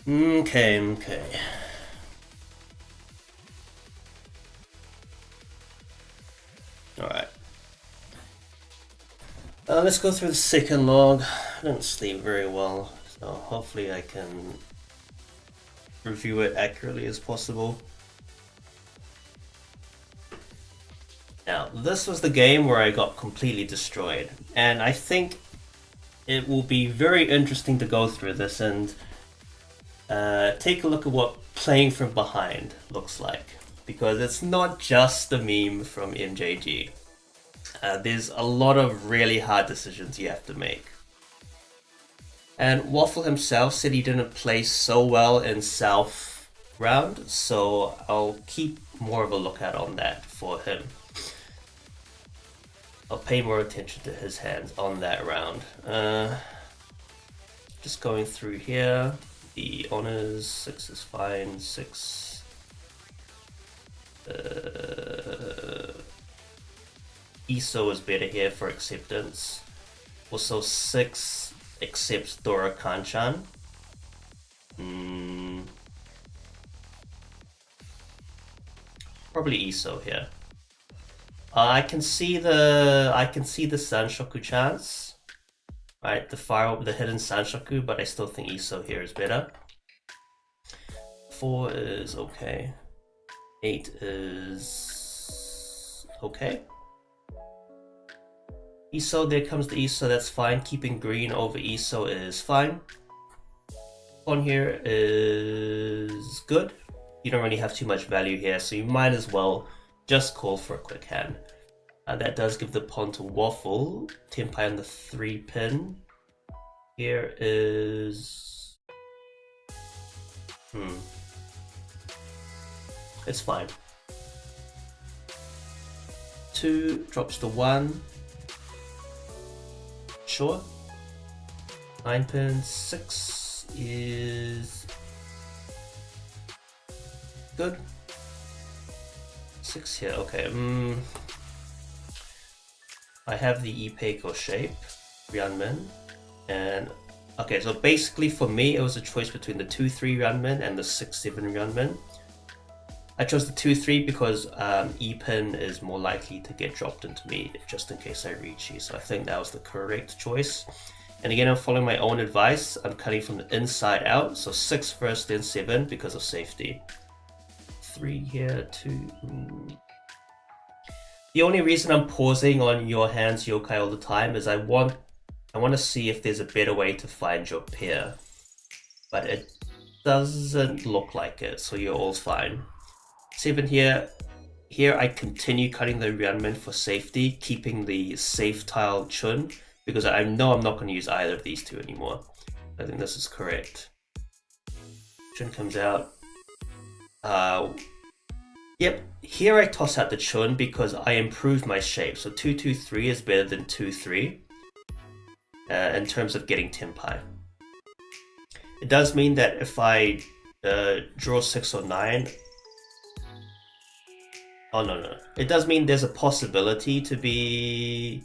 Okay. Alright. Let's go through the second log. I didn't sleep very well, so hopefully I can review it accurately as possible. Now, this was the game where I got completely destroyed, and I think it will be very interesting to go through this and take a look at what playing from behind looks like, because it's not just the meme from MJG. There's a lot of really hard decisions you have to make. And Waffle himself said he didn't play so well in South round, so I'll keep more of a lookout on that for him. I'll pay more attention to his hands on that round. Just going through here. The honors, 6 is fine, 6. ISO is better here for acceptance. Also 6 accepts Dora Kanchan. Probably ISO here. I can see the Sanshoku chance. Right, the hidden Sanshoku, but I still think ISO here is better. 4 is okay. 8 is okay. ISO, there comes the ISO, that's fine. Keeping green over ISO is fine. On here is good. You don't really have too much value here, so you might as well just call for a quick hand. That does give the pawn to Waffle. Tenpai on the 3 pin. Here is... It's fine. 2 drops to 1. Sure. 9 pin. 6 is... good. 6 here, okay. I have the Ipeiko shape, Ryanmin, and okay, so basically for me it was a choice between the 2-3 Ryanmin and the 6-7 Ryanmin. I chose the 2-3 because E-pin is more likely to get dropped into me just in case I reach you, so I think that was the correct choice. And again, I'm following my own advice. I'm cutting from the inside out, so 6 first, then 7 because of safety. 3 here, 2... The only reason I'm pausing on your hands yokai all the time is I want to see if there's a better way to find your pair, but it doesn't look like it, so you're all fine. 7 here. Here I continue cutting the Ryanmin for safety, keeping the safe tile Chun, because I know I'm not going to use either of these two anymore. I think this is correct. Chun comes out. Yep, here I toss out the Chun because I improved my shape. So 2-2-3 is better than 2-3 in terms of getting Tenpai. It does mean that if I draw 6 or 9... Oh, no. It does mean there's a possibility to be...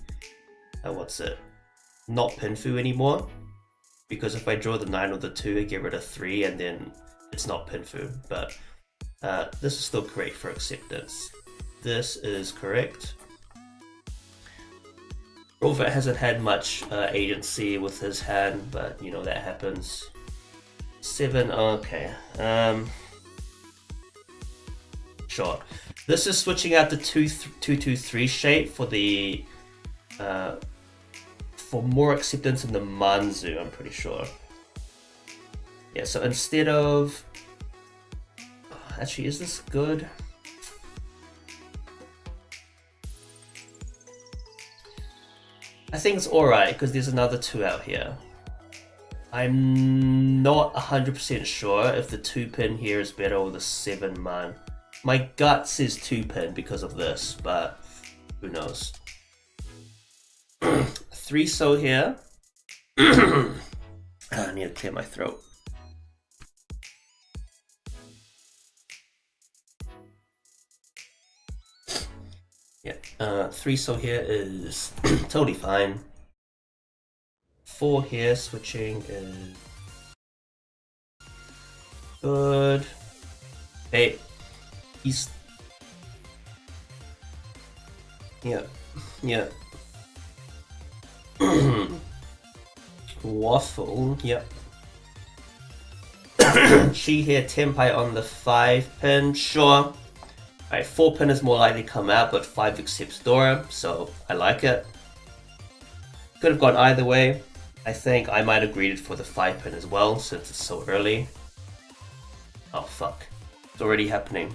not Pinfu anymore. Because if I draw the 9 or the 2, I get rid of 3 and then it's not Pinfu. But... this is still correct for acceptance. This is correct. Rover hasn't had much agency with his hand, but you know that happens. 7, okay. Sure. This is switching out the 2-2-3 shape for the for more acceptance in the Manzu, I'm pretty sure. Yeah, so instead of... Actually, is this good? I think it's alright because there's another 2 out here. I'm not 100% sure if the 2 pin here is better or the 7 man. My gut says 2 pin because of this, but who knows. 3 so here. I need to clear my throat. Yeah, 3 so here is totally fine. 4 here switching is good. Hey, he's... Yeah, yeah. Waffle, yep. She here, Tenpai on the 5 pin, sure. Alright, 4 pin is more likely to come out, but 5 accepts Dora, so I like it. Could have gone either way. I think I might have greeted for the 5 pin as well, since it's so early. Oh fuck. It's already happening.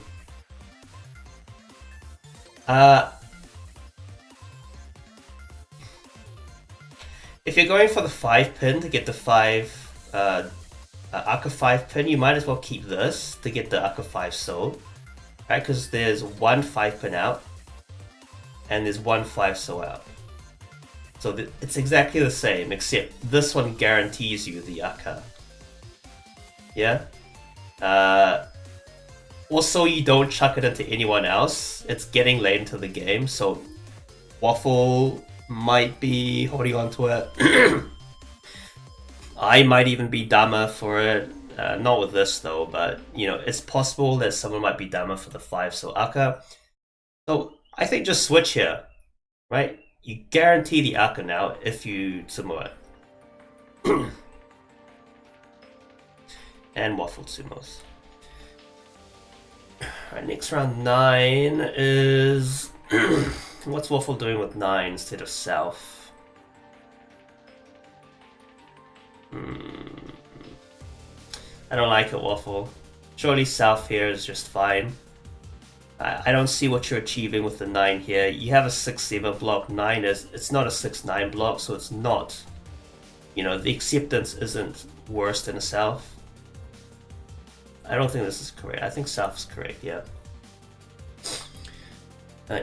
If you're going for the 5 pin to get the 5 Aka 5 pin, you might as well keep this to get the Aka 5 soul. Right, because there's one 5 pin out and there's one 5 soul out. So it's exactly the same, except this one guarantees you the Aka. Yeah? Also, you don't chuck it into anyone else. It's getting late into the game, so Waffle might be holding on to it. I might even be Dama for it. Not with this though, but you know, it's possible that someone might be Dama for the 5 so Aka. So I think just switch here, right? You guarantee the Aka now if you Tsumo it. And Waffle Tsumos. Alright, next round 9 is... What's Waffle doing with 9 instead of South? I don't like it, Waffle. Surely South here is just fine. I don't see what you're achieving with the 9 here. You have a 6-7 block. 9 is... It's not a 6-9 block, so it's not... You know, the acceptance isn't worse than a South. I don't think this is correct. I think South is correct, yeah.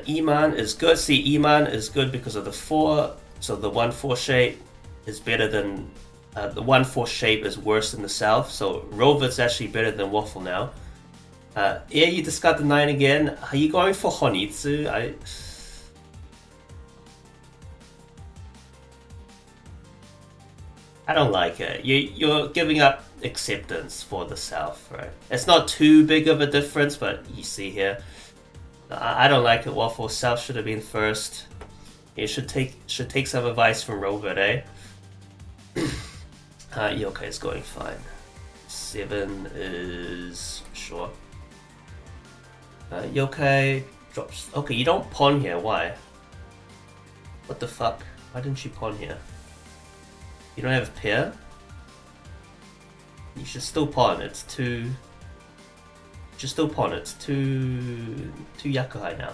Iman is good. See, Iman is good because of the 4. So the 1-4 shape is better than... the 1-4 shape is worse than the South. So Rover's actually better than Waffle now. Yeah, you discard the 9 again. Are you going for Honitsu? I don't like it. You're giving up acceptance for the South, right? It's not too big of a difference, but you see here. I don't like it, Waffle. South should have been first. You should take some advice from Robert, eh? Yokai is going fine. 7 is sure. Yokai drops. Okay, you don't pawn here. Why? What the fuck? Why didn't you pawn here? You don't have a pair? You should still pawn. It's too. You should still pawn. It's too Yakuhai now.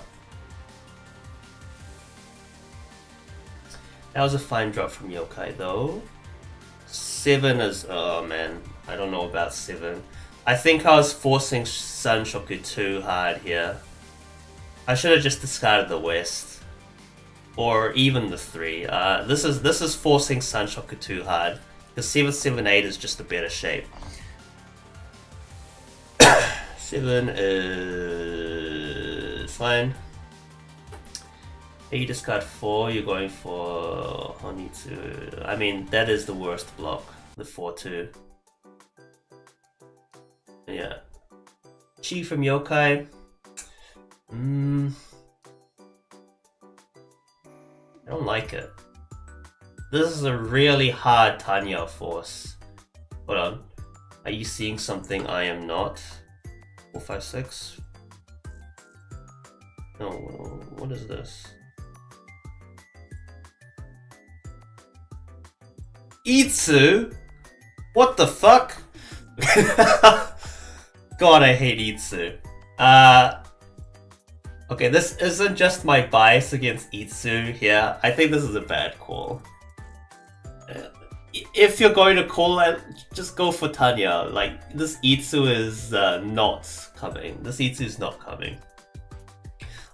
That was a fine drop from Yokai though. 7 is... oh man, I don't know about 7. I think I was forcing Sanshoku too hard here. I should have just discarded the West. Or even the 3. This is forcing Sanshoku too hard. Because 7-7-8 is just a better shape. 7 is fine. You discard 4, you're going for Honitsu. I mean, that is the worst block, the 4-2. Yeah. Chi from Yokai. I don't like it. This is a really hard Tanya force. Hold on. Are you seeing something I am not? 4, 5, 6? No, what is this? Itsu? What the fuck? God, I hate Itsu. Okay, this isn't just my bias against Itsu here. I think this is a bad call. If you're going to call it, just go for Tanya. Like, this Itsu is not coming. This Itsu is not coming.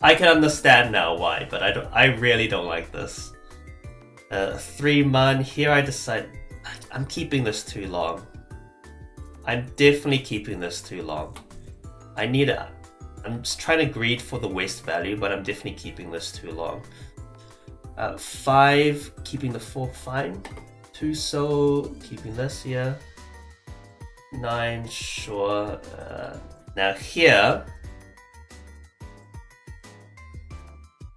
I can understand now why, but I really don't like this. 3 man, here I decide I'm keeping this too long. I'm definitely keeping this too long. I'm just trying to greed for the West value, but I'm definitely keeping this too long. 5, keeping the 4, fine. 2 so, keeping this here. 9, sure. Now here,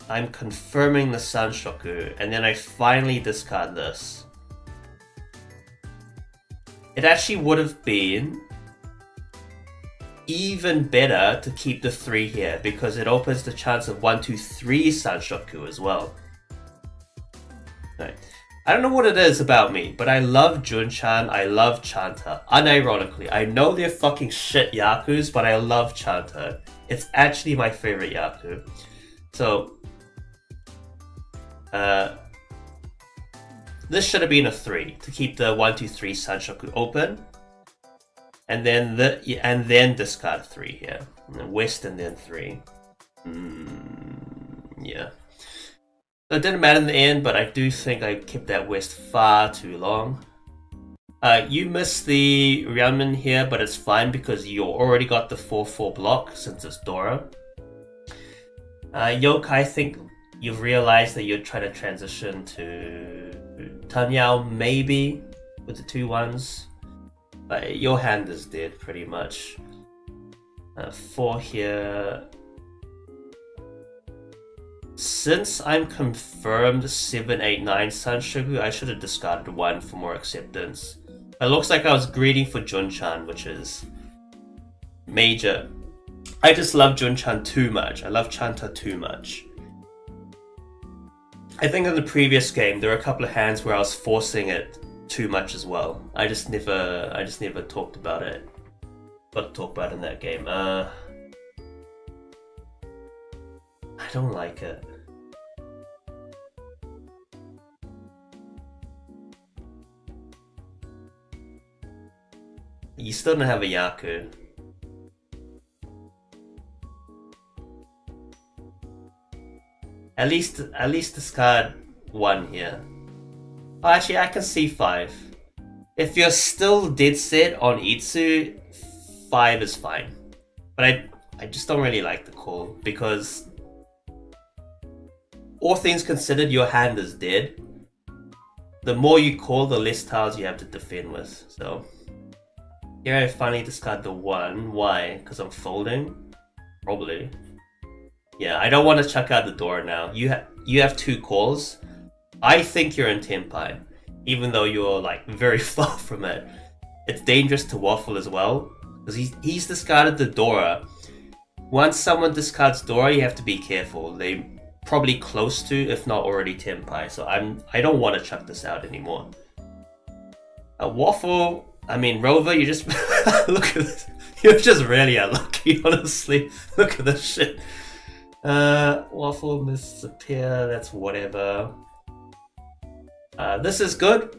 I'm confirming the Sanshoku, and then I finally discard this. It actually would have been even better to keep the 3 here, because it opens the chance of 1, 2, 3 Sanshoku as well. Right. I don't know what it is about me, but I love Jun-chan, I love Chanta. Unironically, I know they're fucking shit Yakus, but I love Chanta. It's actually my favorite Yaku. So, this should have been a 3 to keep the 1, 2, 3 Sanshoku open. And then discard 3 here. West and then 3. Yeah. So it didn't matter in the end, but I do think I kept that West far too long. You missed the Ryanman here, but it's fine because you already got the 4-4 block since it's Dora. Yokai, I think you've realized that you're trying to transition to Tanyao maybe with the 2-1s. But your hand is dead pretty much. 4 here. Since I'm confirmed 7, 8, 9 Sanshoku, I should have discarded 1 for more acceptance. It looks like I was greedy for Jun-chan, which is major. I just love Jun-chan too much. I love Chanta too much. I think in the previous game there were a couple of hands where I was forcing it too much as well. I just never talked about it. Got to talk about it in that game. I don't like it. You still don't have a Yaku. At least discard 1 here. Oh, actually, I can see 5. If you're still dead set on Itsu, 5 is fine. But I just don't really like the call because all things considered, your hand is dead. The more you call, the less tiles you have to defend with. So here I finally discard the 1. Why? Because I'm folding? Probably. Yeah, I don't want to chuck out the door now. You have 2 calls. I think you're in Tenpai, even though you're like very far from it. It's dangerous to waffle as well, because he's discarded the Dora. Once someone discards Dora, you have to be careful. They probably close to, if not already Tenpai. So I don't want to chuck this out anymore. Waffle. I mean, Rover, you just look at this. You're just really unlucky, honestly. Look at this shit. Waffle misses a pair. That's whatever. This is good.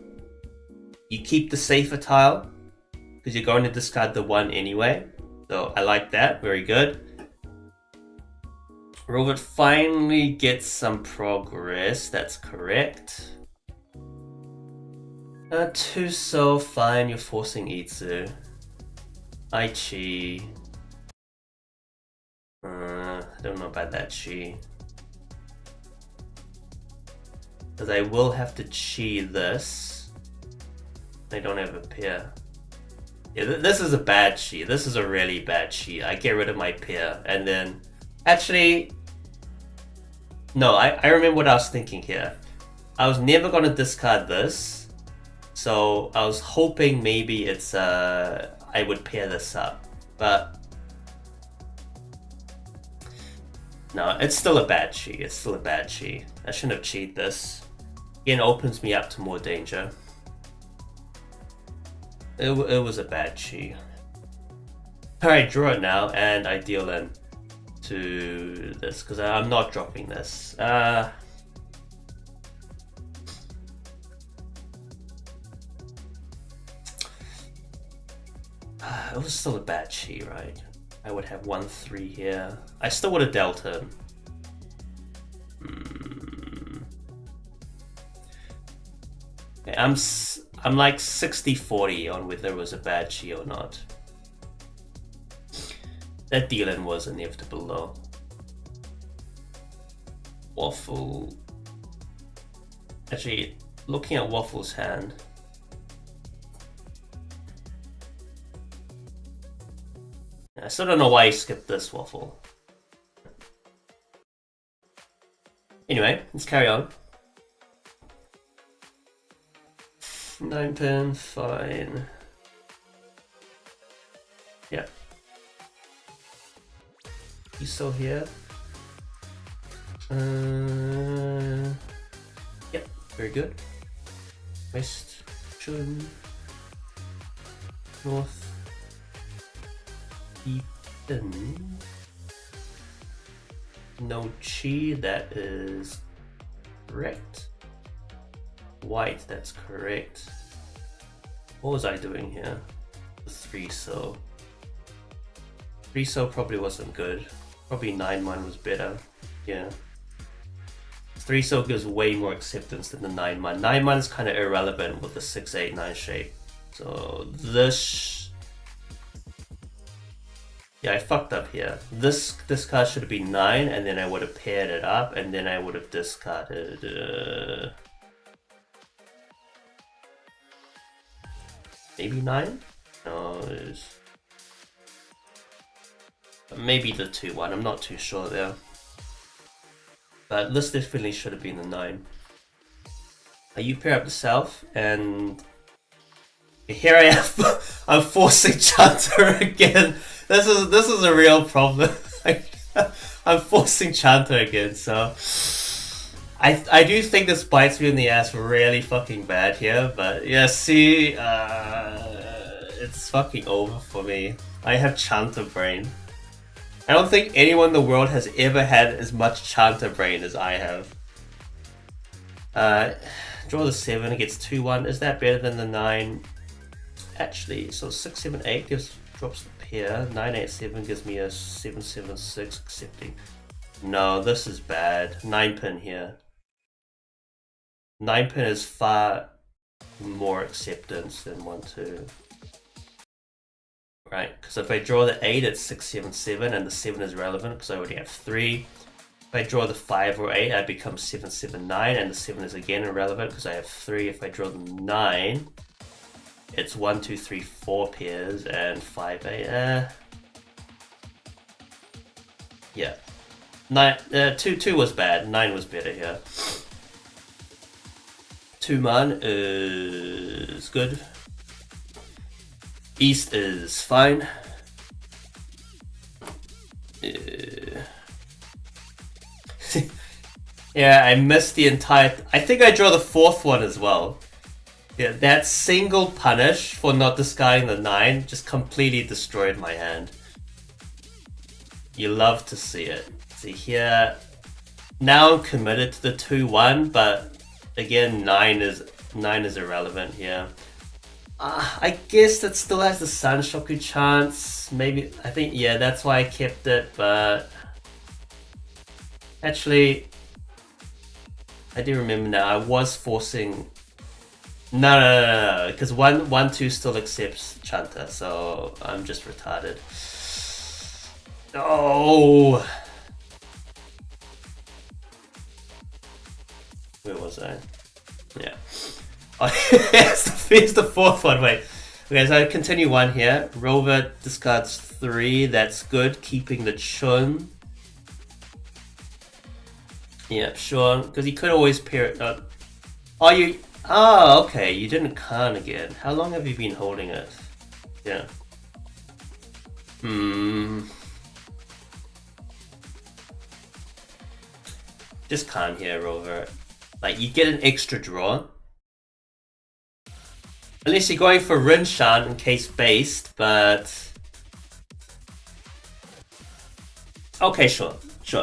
You keep the safer tile because you're going to discard the 1 anyway. So I like that. Very good. Robert finally gets some progress. That's correct. 2 so fine. You're forcing Itsu. Aichi. I don't know about that chi. Because I will have to chi this. I don't have a pair. Yeah, this is a bad chi. This is a really bad chi. I get rid of my pair and then... Actually... No, I remember what I was thinking here. I was never going to discard this. So I was hoping maybe it's... I would pair this up. But... No, it's still a bad chi. It's still a bad chi. I shouldn't have cheated this. Again, opens me up to more danger. It was a bad chi. Alright, draw it now, and I deal in to this, because I'm not dropping this. It was still a bad chi, right? I would have 1-3 here. I still would have dealt him. Okay, I'm like 60-40 on whether it was a bad chi or not. That deal-in was inevitable though. Waffle. Actually, looking at Waffle's hand. I still don't know why he skipped this waffle. Anyway, let's carry on. 9 pin, fine. Yeah. He's still here. Yep, very good. West, Chun, North, Eaton. No chi, that is correct. White, that's correct. What was I doing here? 3 so. 3 so probably wasn't good. Probably 9-man was better. Yeah. 3 so gives way more acceptance than the 9-man. 9-man is kind of irrelevant with the 6-8-9 shape. So this. Yeah, I fucked up here. This card should have been 9, and then I would have paired it up, and then I would have discarded. Maybe 9? No, it's maybe the 2-1. I'm not too sure there. But this definitely should have been the 9. You pair up the south, and here I am. I'm forcing Chanter again. This is a real problem. I'm forcing Chanter again, so I do think this bites me in the ass really fucking bad here. But yeah, see, it's fucking over for me. I have Chanter brain. I don't think anyone in the world has ever had as much Chanter brain as I have. Draw the 7, it gets 2-1. Is that better than the 9? Actually, so 6-7-8 drops the pair. 9-8-7 gives me a 7-7-6 accepting. No, this is bad. 9 pin here. 9 pin is far more acceptance than 1-2. Right, because if I draw the 8, it's 6-7-7, and the 7 is relevant because I already have 3. If I draw the 5 or 8, I become 7-7-9, and the 7 is again irrelevant because I have 3. If I draw the 9, it's 1, 2, 3, 4 pairs, and 5, 8. Yeah. 2 was bad, 9 was better here. 2-man is good. East is fine. Yeah, I missed the entire. I think I draw the 4th one as well. Yeah, that single punish for not discarding the 9 just completely destroyed my hand. You love to see it. See here, now I'm committed to the 2-1, but again 9 is irrelevant here. I guess that still has the Sanshoku chance. Maybe, I think, yeah, that's why I kept it, but actually, I do remember now, I was forcing. No, because 1-2 still accepts Chanta, so I'm just retarded. Oh! Where was I? Yeah. Oh, here's the 4th one, wait. Okay, so I continue 1 here. Rover discards 3, that's good, keeping the Chun. Yeah, sure, because he could always pair it up. Oh, you... Oh, okay, you didn't Khan again. How long have you been holding it? Yeah. Just Khan here, Rover. Like, you get an extra draw. Unless you're going for Rinshan in case based, but... Okay, sure.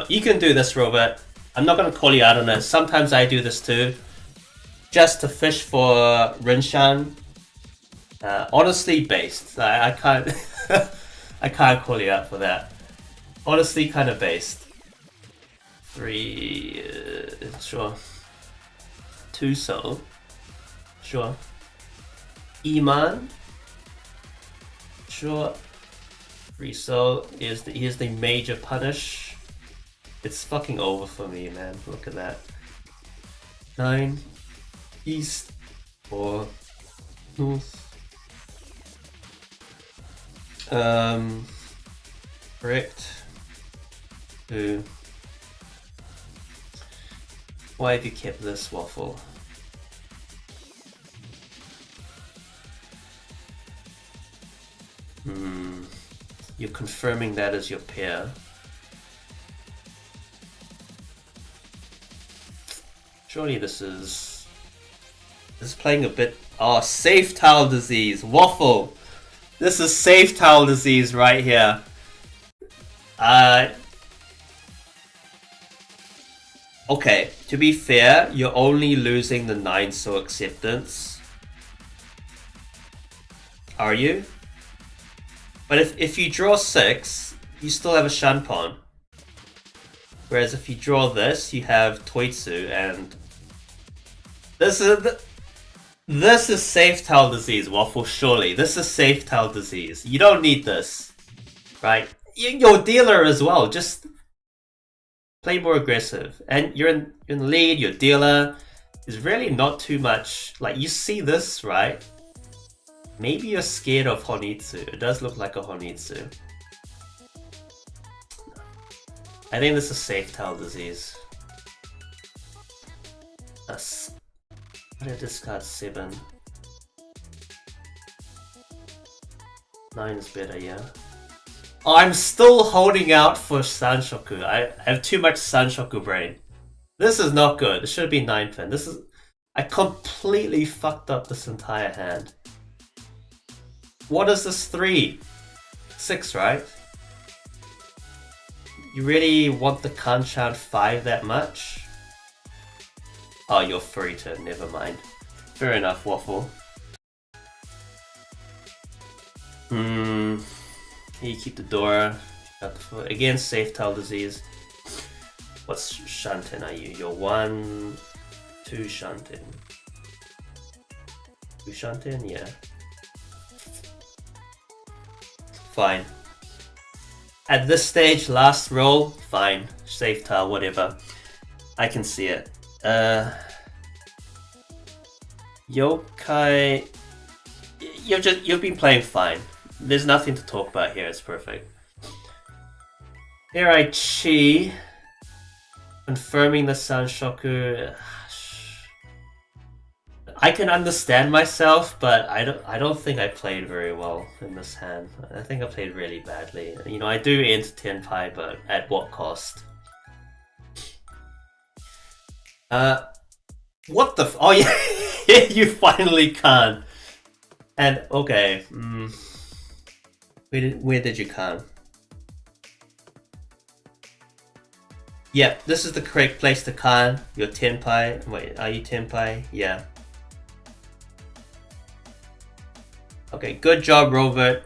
You can do this, Rover. I'm not going to call you out on it. Sometimes I do this too. Just to fish for Rinshan. Honestly based. I can't I can't call you out for that. Honestly kind of based. 3 sure. 2 so. Sure. Iman. Sure. 3 so. Here's the major punish. It's fucking over for me, man. Look at that. 9. East or north. Correct. 2. Why have you kept this waffle? You're confirming that as your pair. Surely this is playing a bit. Oh, safe towel disease, waffle. This is safe towel disease right here. Okay, to be fair, you're only losing the 9 so acceptance. Are you? But if you draw 6, you still have a Shanpon. Whereas if you draw this, you have Toitsu, and this is safe towel disease, Waffle. Surely this is safe towel disease. You don't need this, right? Your dealer as well. Just play more aggressive, and you're in the lead. Your dealer is really not too much. Like, you see this, right? Maybe you're scared of Honitsu. It does look like a Honitsu. I think this is safe towel disease. I did discard 7. 9 is better, yeah. Oh, I'm still holding out for Sanshoku. I have too much Sanshoku brain. This is not good. It should have been 9 pin. I completely fucked up this entire hand. What is this 3? 6, right? You really want the Kanchan 5 that much? Oh, you're free to, never mind. Fair enough, Waffle. You keep the door. Got the foot. Again, safe towel disease. What's Shanten are you? You're 1, 2 Shanten. 2 Shanten? Yeah. Fine. At this stage, last roll, fine. Safe tile, whatever. I can see it. Yokai, you've been playing fine. There's nothing to talk about here. It's perfect. Here Chi, confirming the Sanshoku. I can understand myself, but I don't think I played very well in this hand. I think I played really badly. You know, I do enter Tenpai, but at what cost? What the oh yeah, you finally can. And okay, where did you can? Yeah, this is the correct place to can. Your Tenpai. Wait, are you Tenpai? Yeah. Okay, good job, Robert.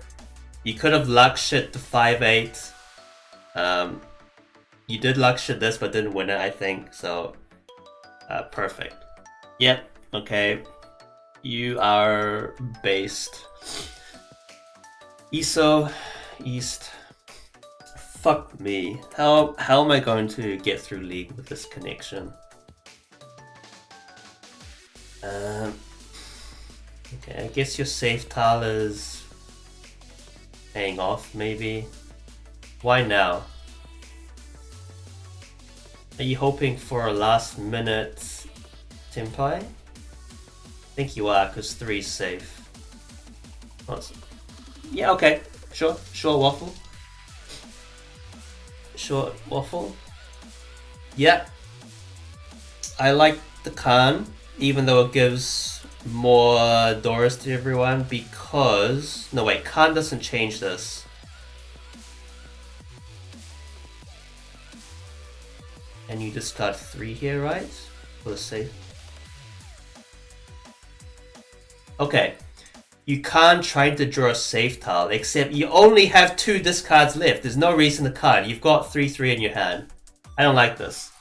You could have luck shit to 5-8. You did luck shit this, but didn't win it, I think. So, perfect. Yep. Okay. You are based. Iso, East. Fuck me. How am I going to get through League with this connection? Okay, I guess your safe tile is paying off, maybe. Why now? Are you hoping for a last minute Tenpai? I think you are, because 3 is safe. Awesome. Yeah, okay. Sure, Waffle. Sure, Waffle. Yeah. I like the Khan, even though it gives more doors to everyone, because no wait, Khan doesn't change this. And you discard 3 here, right? For the safe. Okay. You can't try to draw a safe tile, except you only have 2 discards left. There's no reason to card. You've got 3/3 in your hand. I don't like this.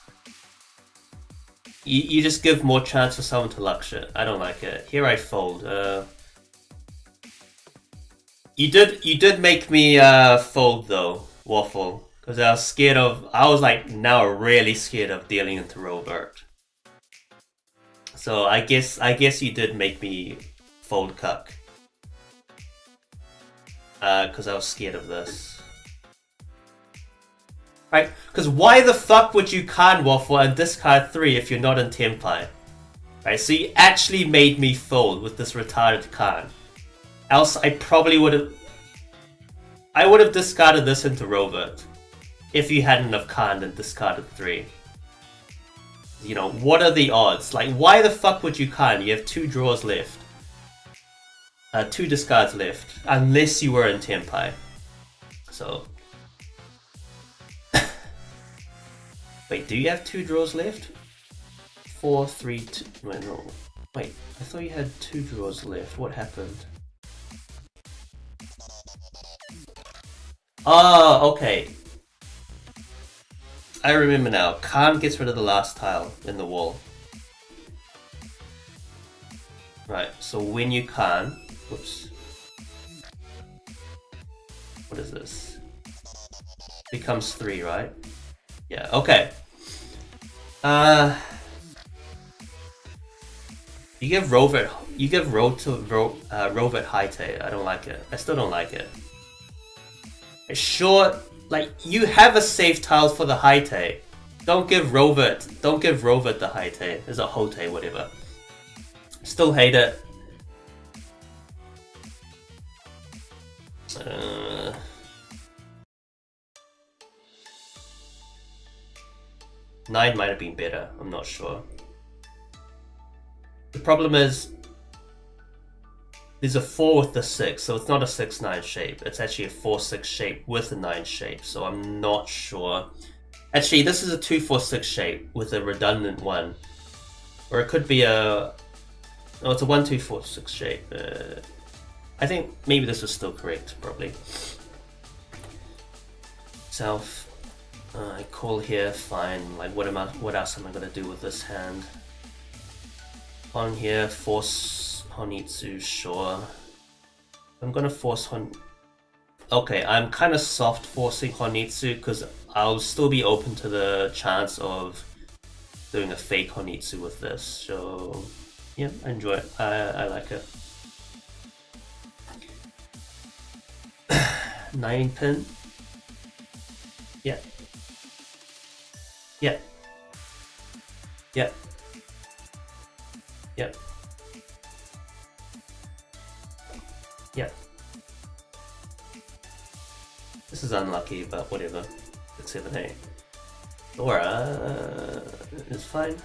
You just give more chance for someone to luck shit. I don't like it. Here I fold. You did make me fold though, Waffle, because I was scared of. I was like now really scared of dealing into Robert. So I guess you did make me fold cuck. Because I was scared of this. Right? Because why the fuck would you Khan Waffle and discard 3 if you're not in Tenpai? Right, so you actually made me fold with this retarded Khan. Else I probably would have... I would have discarded this into Rovert. If you hadn't have Khan and discarded 3. You know, what are the odds? Like, why the fuck would you Khan? You have 2 draws left. 2 discards left. Unless you were in Tenpai. So... Wait, do you have 2 draws left? 4, 3, 2... Wait, no. Wait, I thought you had 2 draws left. What happened? Oh, okay. I remember now. Khan gets rid of the last tile in the wall. Right, so when you Khan... Whoops. What is this? Becomes 3, right? Yeah, okay. You give Rovert Haite. I don't like it. I still don't like it. It's short. Like, you have a safe tile for the Haite. Don't give Rovert the Haite. It's a Hote, whatever. Still hate it. 9 might have been better, I'm not sure. The problem is, there's a 4 with the 6, so it's not a 6-9 shape. It's actually a 4-6 shape with a 9 shape, so I'm not sure. Actually, this is a 2-4-6 shape with a redundant 1. Or it could be a... No, it's a 1-2-4-6 shape. I think maybe this is still correct, probably. South. I call here, fine. Like, what else am I gonna do with this hand? On here, force Honitsu, sure. I'm gonna force Okay, I'm kind of soft forcing Honitsu because I'll still be open to the chance of doing a fake Honitsu with this. So, yeah, I enjoy it. I like it. 9 pin. Yeah. Yeah. Yeah. Yeah. Yeah. This is unlucky, but whatever. 6, 7, 8. Laura is fine.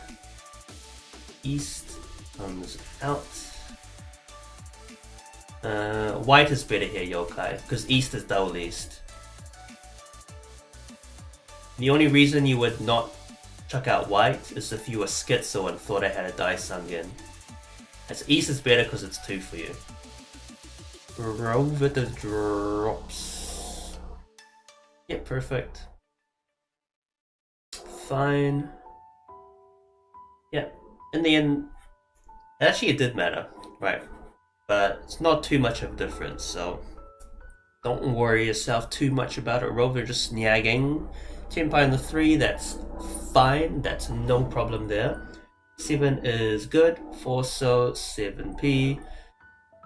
East comes out. White is better here, Yokai, because East is double East. The only reason you would not chuck out White is if you were Schizo and thought I had a Dice Sungen. As East is better because it's 2 for you. Rover the drops. Yeah, perfect. Fine. Yeah, in the end, actually it did matter, right? But it's not too much of a difference, so don't worry yourself too much about it. Rover just snagging. Tenpai on the 3, that's fine, that's no problem there. 7 is good, 4 so, 7p.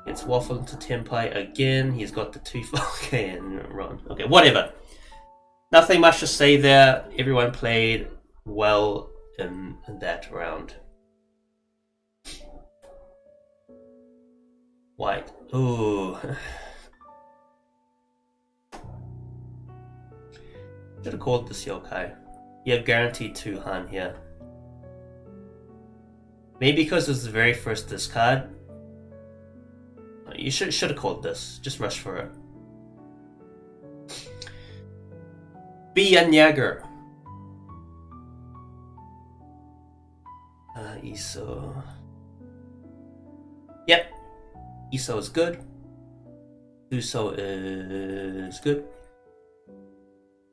It's waffle into Tenpai again, he's got the 2 okay, and run. Okay, whatever. Nothing much to say there, everyone played well in that round. White, ooh. Should have called this Yokai. You have guaranteed 2 Han here. Maybe because it's the very first discard. You should have called this. Just rush for it. Be a Niagara. Iso. Yep. Iso is good. Uso is good.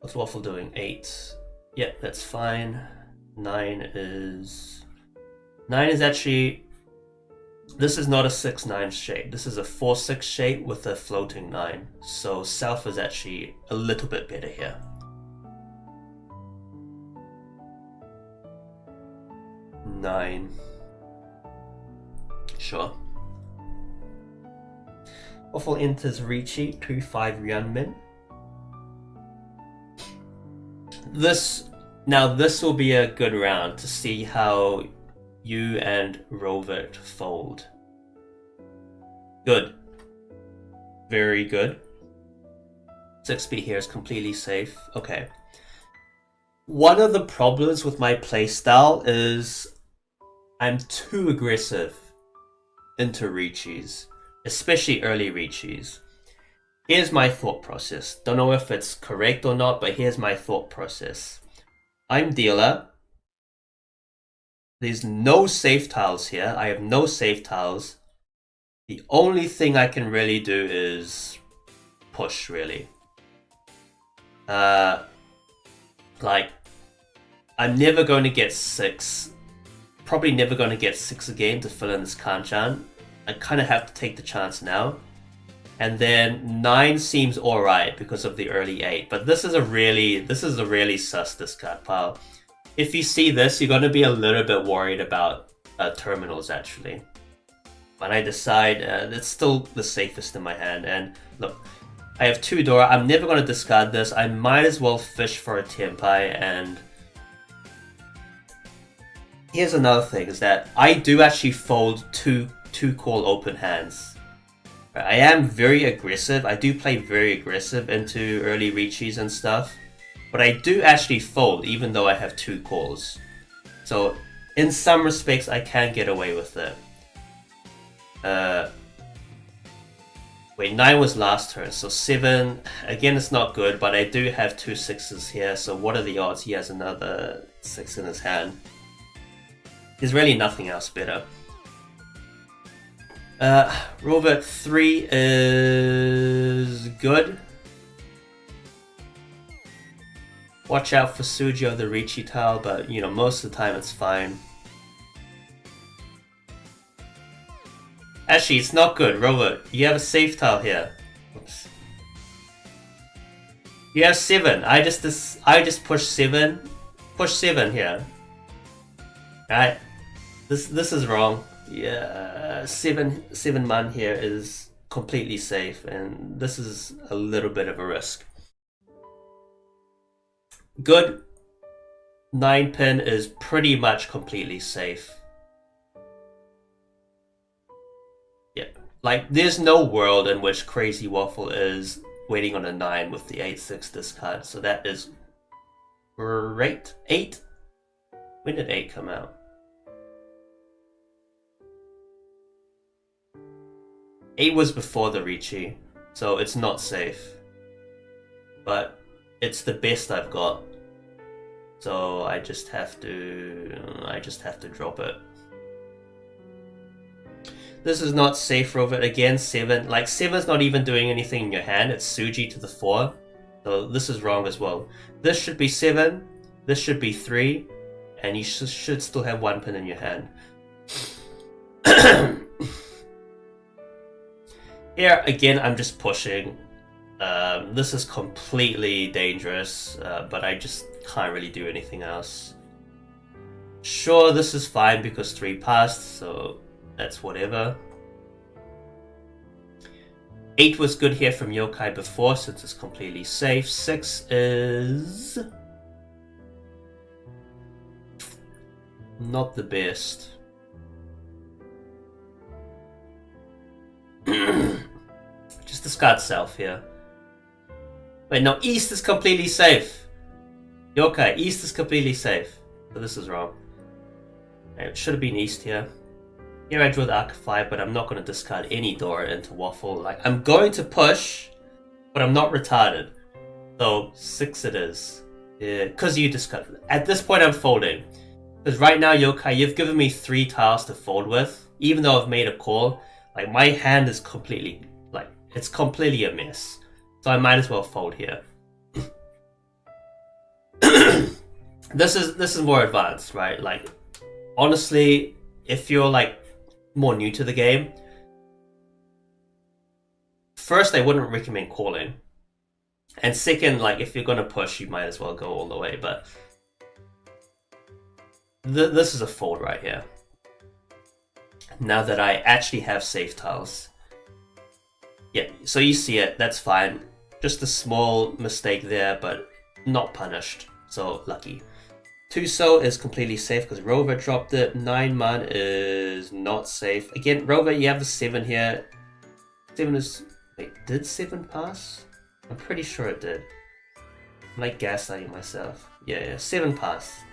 What's Waffle doing? 8. Yep, that's fine. 9 is actually... This is not a 6-9 shape. This is a 4-6 shape with a floating 9. So South is actually a little bit better here. Nine. Sure. Waffle enters Ricci, 2-5 Ryunmin. this will be a good round to see how you and Rovert fold. Good. Very good. 6B here is completely safe. Okay. One of the problems with my playstyle is I'm too aggressive into Riichis, especially early Riichis. Here's my thought process. Don't know if it's correct or not, but here's my thought process. I'm dealer. There's no safe tiles here. I have no safe tiles. The only thing I can really do is push, really. Like, I'm never going to get 6. Probably never going to get 6 again to fill in this Kanchan. I kind of have to take the chance now. And then 9 seems alright because of the early 8. But this is a really sus discard pile. If you see this, you're going to be a little bit worried about terminals actually. But I decide it's still the safest in my hand. And look, I have 2 Dora. I'm never going to discard this. I might as well fish for a Tenpai. And here's another thing, is that I do actually fold two call open hands. I am very aggressive. I do play very aggressive into early Riichis and stuff. But I do actually fold even though I have 2 calls. So in some respects I can get away with it. Wait, 9 was last turn, so 7, again it's not good, but I do have 2 6s here, so what are the odds he has another 6 in his hand? There's really nothing else better. Rovert 3 is good. Watch out for Sujio the Riichi tile, but you know, most of the time it's fine. Actually, it's not good, Rovert. You have a safe tile here. Oops. You have 7. I just push 7. Push 7 here. Alright. This is wrong. Yeah, 7 man here is completely safe, and this is a little bit of a risk. Good. 9 pin is pretty much completely safe. Yeah, like there's no world in which Crazy Waffle is waiting on a 9 with the 8-6 discard, so that is great. 8? When did 8 come out? 8 was before the Riichi, so it's not safe. But it's the best I've got. So I just have to drop it. This is not safe, Rovert. Again, 7. Like 7's not even doing anything in your hand. It's Suji to the 4. So this is wrong as well. This should be 7. This should be 3. And you should still have 1 pin in your hand. Here, again, I'm just pushing. This is completely dangerous, but I just can't really do anything else. Sure, this is fine because 3 passed, so that's whatever. 8 was good here from Yokai before, since it's completely safe. 6 is not the best. Just discard self here. Wait, no, East is completely safe. Yokai, East is completely safe. So this is wrong. It should have been East here. Here I drew the Archify, but I'm not going to discard any Dora into Waffle. Like, I'm going to push, but I'm not retarded. So 6 it is. Yeah, because you discard. At this point I'm folding. Because right now, Yokai, you've given me 3 tiles to fold with. Even though I've made a call, like my hand is completely, like, it's completely a mess. So I might as well fold here. This is more advanced, right? Like, honestly, if you're like more new to the game, first I wouldn't recommend calling, and second, like if you're gonna push, you might as well go all the way. But this is a fold right here. Now that I actually have safe tiles. Yeah, so you see it, that's fine. Just a small mistake there, but not punished. so lucky. 2 so is completely safe because Rover dropped it. 9 man is not safe. Again, Rover, you have the 7 here. 7 is... Wait, did 7 pass? I'm pretty sure it did. I'm like gaslighting myself. Yeah, 7 pass.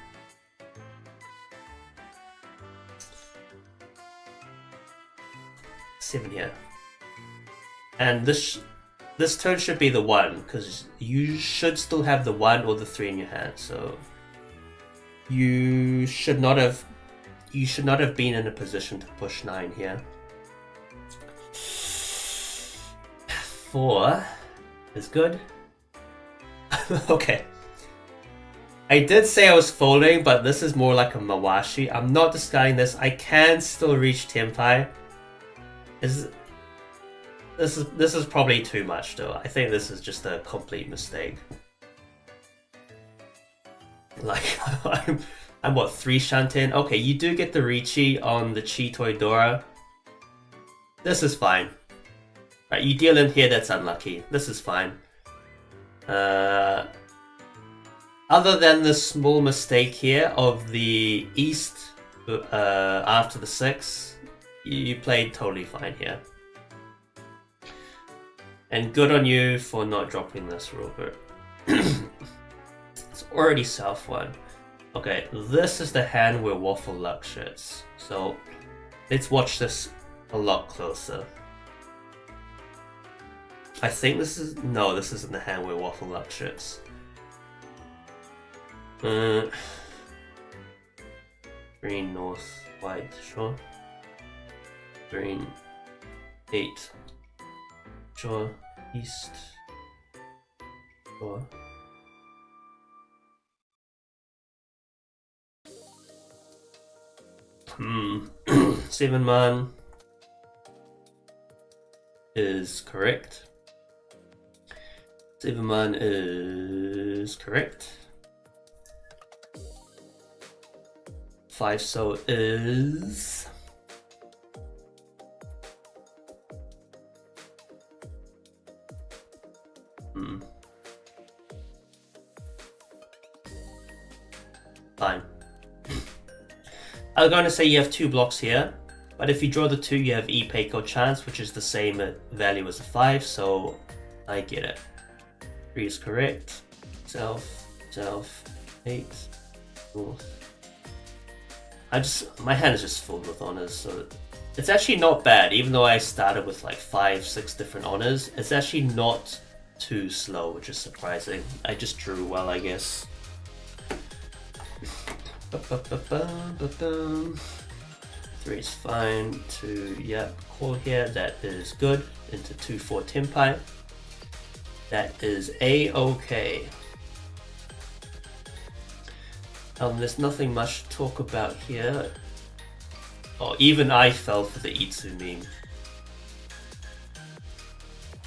Seven here. And this turn should be the 1, because you should still have the 1 or the 3 in your hand, so you should not have been in a position to push 9 here. 4 is good. Okay. I did say I was folding, but this is more like a Mawashi. I'm not discarding this. I can still reach Tenpai. This is probably too much though. I think this is just a complete mistake. Like, I'm what, 3 Shanten? Okay, you do get the Richi on the Chitoi Dora. This is fine. Right, you deal in here, that's unlucky. This is fine. Other than the small mistake here of the East after the 6, you played totally fine here. And good on you for not dropping this, Robert. It's already South 1. Okay, this is the hand where Waffle Luck shits. So let's watch this a lot closer. I think this is... No, this isn't the hand where Waffle Luck shits. Green, north, white, sure. Green, 8. Sure, east, sure. 7 man is correct. 7 man is correct. 5 so is... Fine. I was going to say you have 2 blocks here, but if you draw the 2 you have E-Peiko chance, which is the same value as the 5, so I get it. 3 is correct. South, 8, north. My hand is just filled with honors, so it's actually not bad. Even though I started with like 5-6 different honors, it's actually not too slow, which is surprising. I just drew well, I guess. 3 is fine. 2, yep, call here. That is good. Into 2-4 Tenpai. That is A-okay. There's nothing much to talk about here. Oh, even I fell for the Itsu meme.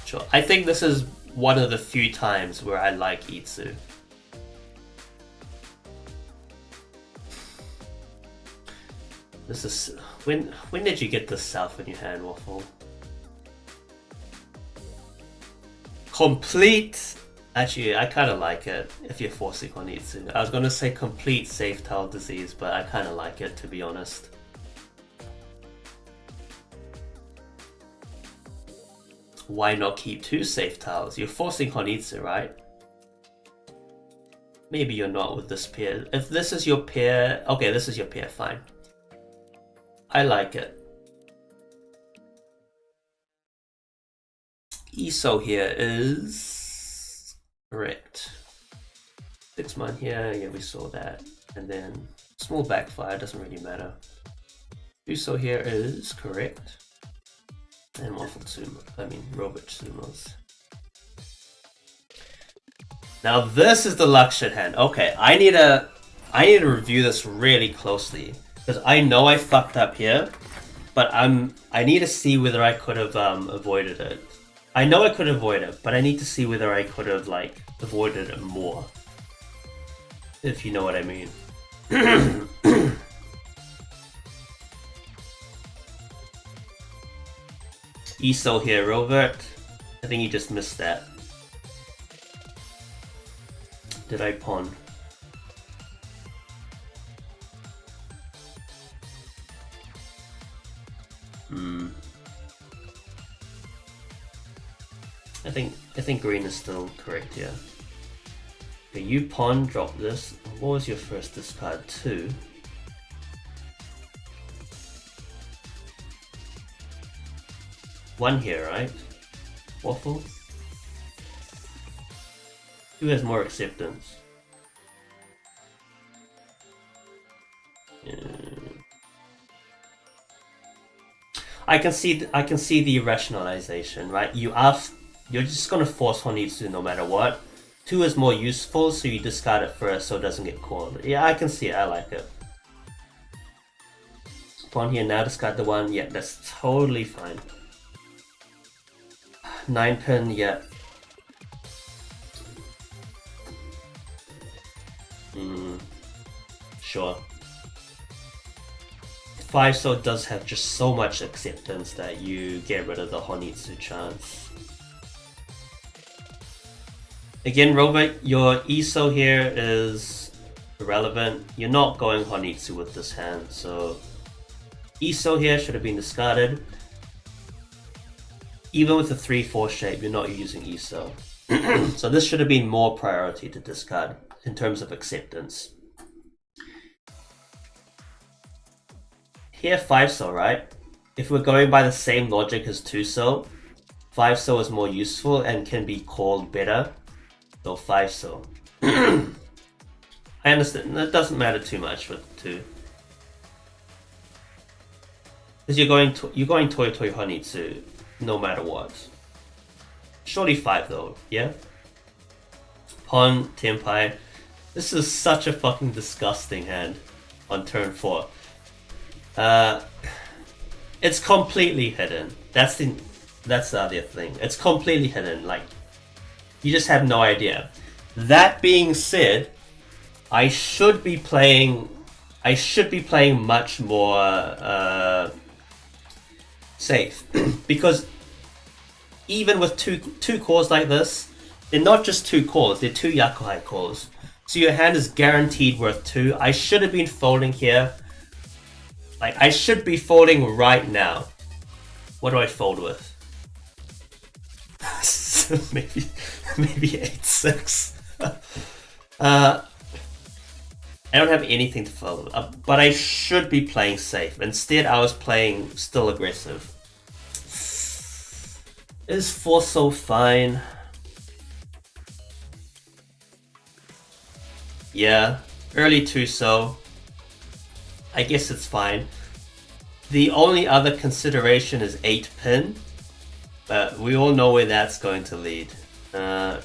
Sure, I think this is one of the few times where I like Itsu. This is... When did you get this South in your hand, Waffle? Complete... Actually, I kind of like it if you're forcing on Itsu. I was going to say complete safe tile disease, but I kind of like it, to be honest. Why not keep 2 safe tiles? You're forcing Honitsu, right? Maybe you're not with this pair. If this is your pair... Okay, this is your pair, fine. I like it. ESO here is... correct. 6 man here, yeah, we saw that. And then small backfire, doesn't really matter. ESO here is correct. And Waffle Sumo, Robot Sumos. Now this is the luck shit hand. Okay, I need to review this really closely. Because I know I fucked up here, but I need to see whether I could have avoided it. I know I could avoid it, but I need to see whether I could have like avoided it more. If you know what I mean. ESO here, Robert. I think you just missed that. Did I pawn? I think green is still correct here. Okay, you pawn, drop this. What was your first discard? 2. One here, right? Waffle? Who has more acceptance? I can see the rationalization, right? You're just gonna force Honitsu no matter what. 2 is more useful, so you discard it first so it doesn't get called. Yeah, I can see it, I like it. Pawn here, now discard the 1, yeah, that's totally fine. 9 pin, yeah. Sure. 5 so does have just so much acceptance that you get rid of the Honitsu chance. Again, Robert, your ESO here is irrelevant. You're not going Honitsu with this hand, so ESO here should have been discarded. Even with the 3-4 shape, you're not using ESO. So this should have been more priority to discard in terms of acceptance. Here 5-so, right? If we're going by the same logic as 2-so, 5-so is more useful and can be called better. So 5-so. I understand, that doesn't matter too much with 2. Because you're going Toy Toy Honitsu no matter what. Surely 5 though, yeah? Pawn, Tenpai. This is such a fucking disgusting hand on turn 4. It's completely hidden. That's the other thing. It's completely hidden. Like, you just have no idea. That being said, I should be playing much more safe because even with two calls like this, they're not just 2 calls. They're 2 Yakuhai calls. So your hand is guaranteed worth 2. I should have been folding here. Like, I should be folding right now. What do I fold with? maybe 8-6. I don't have anything to fold, but I should be playing safe. Instead, I was playing still aggressive. Is 4-so fine? Yeah, early 2-so. I guess it's fine. The only other consideration is 8 pin, but we all know where that's going to lead. I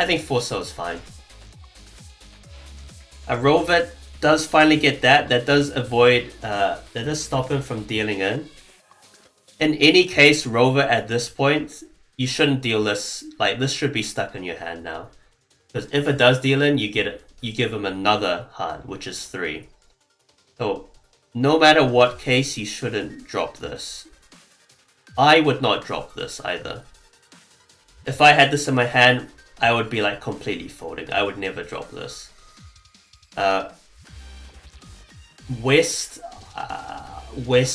think 4-so is fine. A Rovet does finally get that. That does avoid, that does stop him from dealing in. In any case, Rover at this point, you shouldn't deal this. Like, this should be stuck in your hand now. Because if it does deal in, you give him another hand, which is 3. So, no matter what case, you shouldn't drop this. I would not drop this either. If I had this in my hand, I would be like completely folding. I would never drop this. West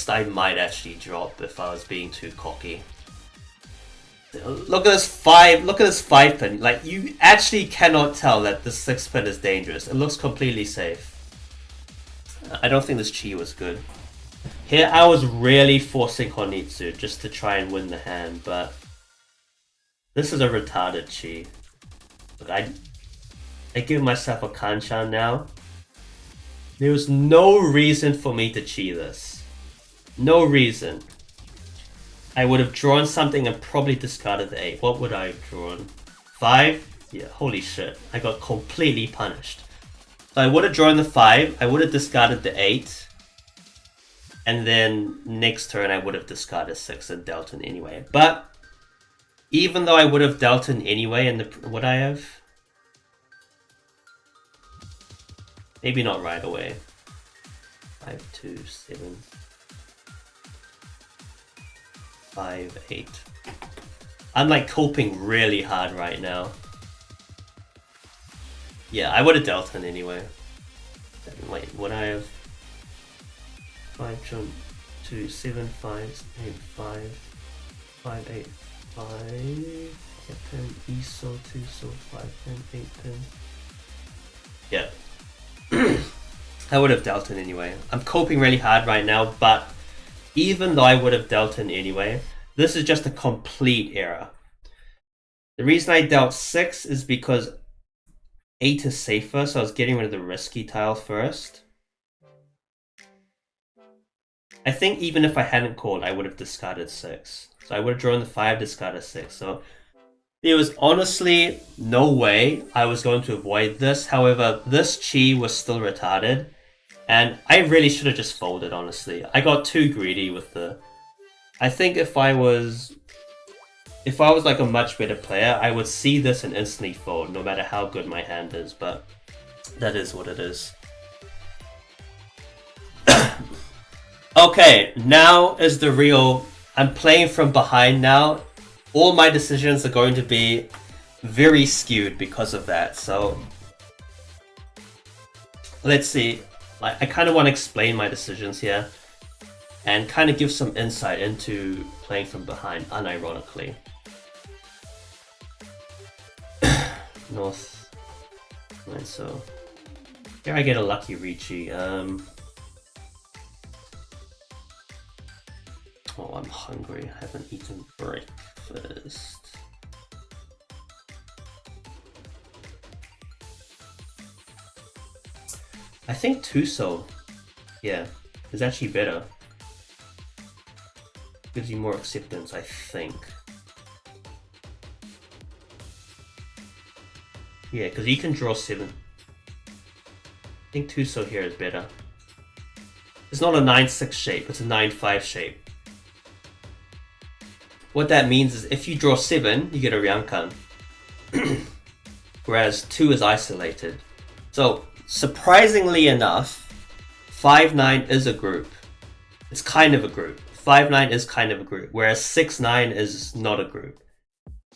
I might actually drop if I was being too cocky. Look at this 5 pin. Like, you actually cannot tell that this 6 pin is dangerous. It looks completely safe. I don't think this chi was good. Here I was really forcing Honitsu just to try and win the hand, but this is a retarded chi. Look, I give myself a kanchan now. There was no reason for me to chi this. No reason. I would have drawn something and probably discarded the 8. What would I have drawn? 5? Yeah, holy shit. I got completely punished. So I would have drawn the 5, I would have discarded the 8, and then next turn I would have discarded 6 and dealt in anyway. But even though I would have dealt in anyway, and would I have? Maybe not right away. 5, 2, 7, 5, 8. I'm like coping really hard right now. Yeah, I would have dealt in anyway. Wait, would I have? 5 jump to 7 5 8 5 5 8 5 Captain ESO 2 so 5 10 8 10. Yeah. I would have dealt in anyway. I'm coping really hard right now, but even though I would have dealt in anyway, this is just a complete error. The reason I dealt 6 is because 8 is safer, so I was getting rid of the risky tile first. I think even if I hadn't called, I would have discarded 6. So I would have drawn the 5, discarded 6. So there was honestly no way I was going to avoid this. However, this chi was still retarded. And I really should have just folded, honestly. I got too greedy with the... I think if I was like a much better player, I would see this and instantly fold, no matter how good my hand is, but that is what it is. Okay, now is the real... I'm playing from behind now. All my decisions are going to be very skewed because of that, so... Let's see. I kind of want to explain my decisions here and kind of give some insight into playing from behind, unironically. North. Right, so here I get a lucky Ricci. Oh, I'm hungry. I haven't eaten breakfast. I think Tuso, yeah, is actually better. Gives you more acceptance, I think. Yeah, because you can draw 7. I think Tuso here is better. It's not a 9-6 shape, it's a 9-5 shape. What that means is if you draw 7, you get a Ryankan. Whereas 2 is isolated. So, surprisingly enough, 5-9 is a group. It's kind of a group. 5-9 is kind of a group, whereas 6-9 is not a group.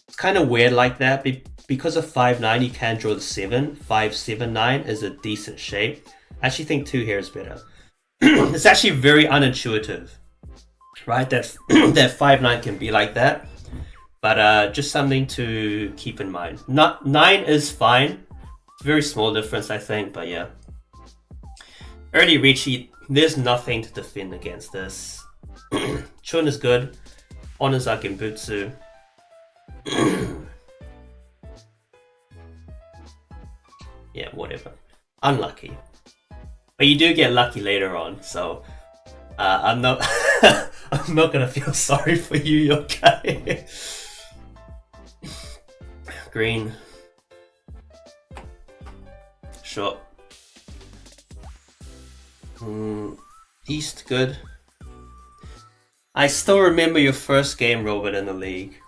It's kind of weird like that. Because of 5-9, you can draw the 7. 5-7-9 is a decent shape. I actually think 2 here is better. It's actually very unintuitive, right? That 5-9 can be like that. But just something to keep in mind. 9 is fine. Very small difference, I think, but yeah. Early Ricci, there's nothing to defend against this. Chun is good. Honors are Genbutsu. Yeah, whatever. Unlucky. But you do get lucky later on, so I'm not I'm not gonna feel sorry for you, Yokai. Green. Sure. East, good. I still remember your first game, Robert, in the league.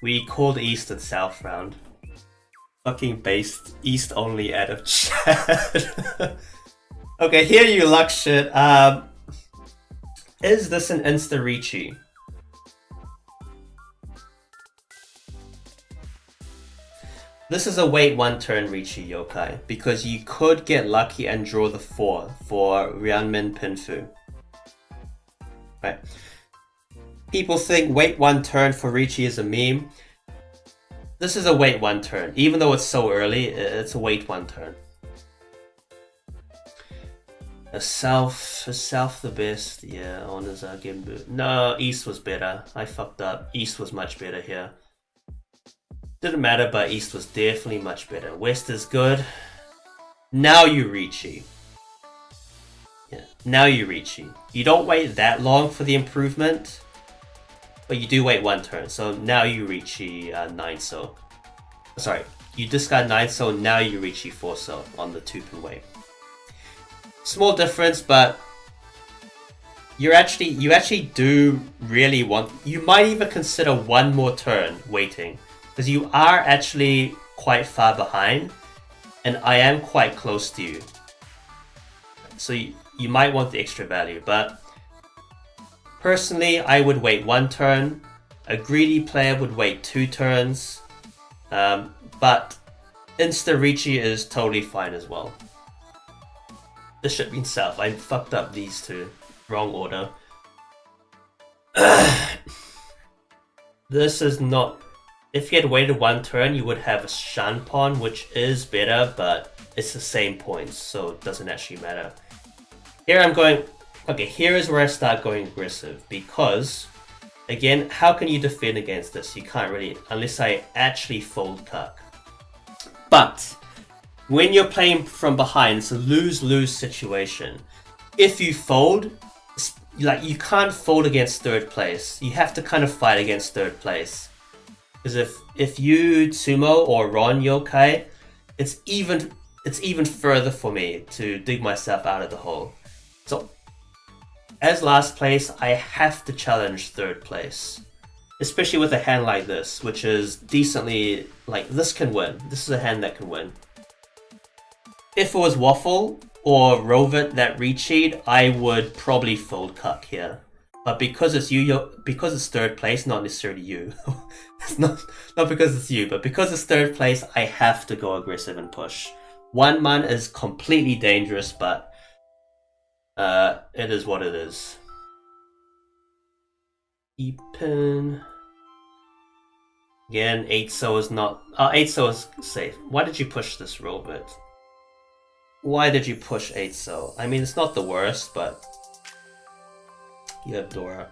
We called East and South round. Fucking based East only out of chat. Okay, here you luck shit. Is this an Insta Ricci? This is a wait 1 turn Ricci, Yokai, because you could get lucky and draw the 4 for Ryanmin Pinfu. Right. People think wait 1 turn for Ricci is a meme. This is a wait 1 turn. Even though it's so early, it's a wait 1 turn. Is South the best? Yeah, honors are Genbu. No, East was better. I fucked up. East was much better here. Didn't matter, but East was definitely much better. West is good. Now you Ricci. Yeah, now you Ricci. You don't wait that long for the improvement, but you do wait 1 turn. So now you Ricci 9 so. Sorry, you discard 9 so, now you Ricci 4 so on the 2-pin wave. Small difference, but you actually do really want. You might even consider 1 more turn waiting. Because you are actually quite far behind, and I am quite close to you. So you might want the extra value, but personally, I would wait 1 turn. A greedy player would wait 2 turns, but Insta Ricci is totally fine as well. This should be South. I fucked up these two. Wrong order. This is not... If you had waited one turn, you would have a Shan pawn, which is better, but it's the same points, so it doesn't actually matter. Here I'm going... Okay, here is where I start going aggressive, because... Again, how can you defend against this? You can't really, unless I actually fold cuck. But, when you're playing from behind, it's a lose-lose situation. If you fold, like, you can't fold against third place. You have to kind of fight against third place. Because if you Tsumo or Ron Yokai, it's even further for me to dig myself out of the hole. So, as last place, I have to challenge third place. Especially with a hand like this, which is decently... Like, this can win. This is a hand that can win. If it was Waffle or Rovit that recheat, I would probably fold cuck here. But because it's you, because it's third place, not necessarily you. It's not because it's you, but because it's third place, I have to go aggressive and push. 1 man is completely dangerous, but it is what it is. Kyaputen. Again, 8-so is not... 8-so is safe. Why did you push this Rovit? Why did you push 8-so? I mean, it's not the worst, but... You have Dora.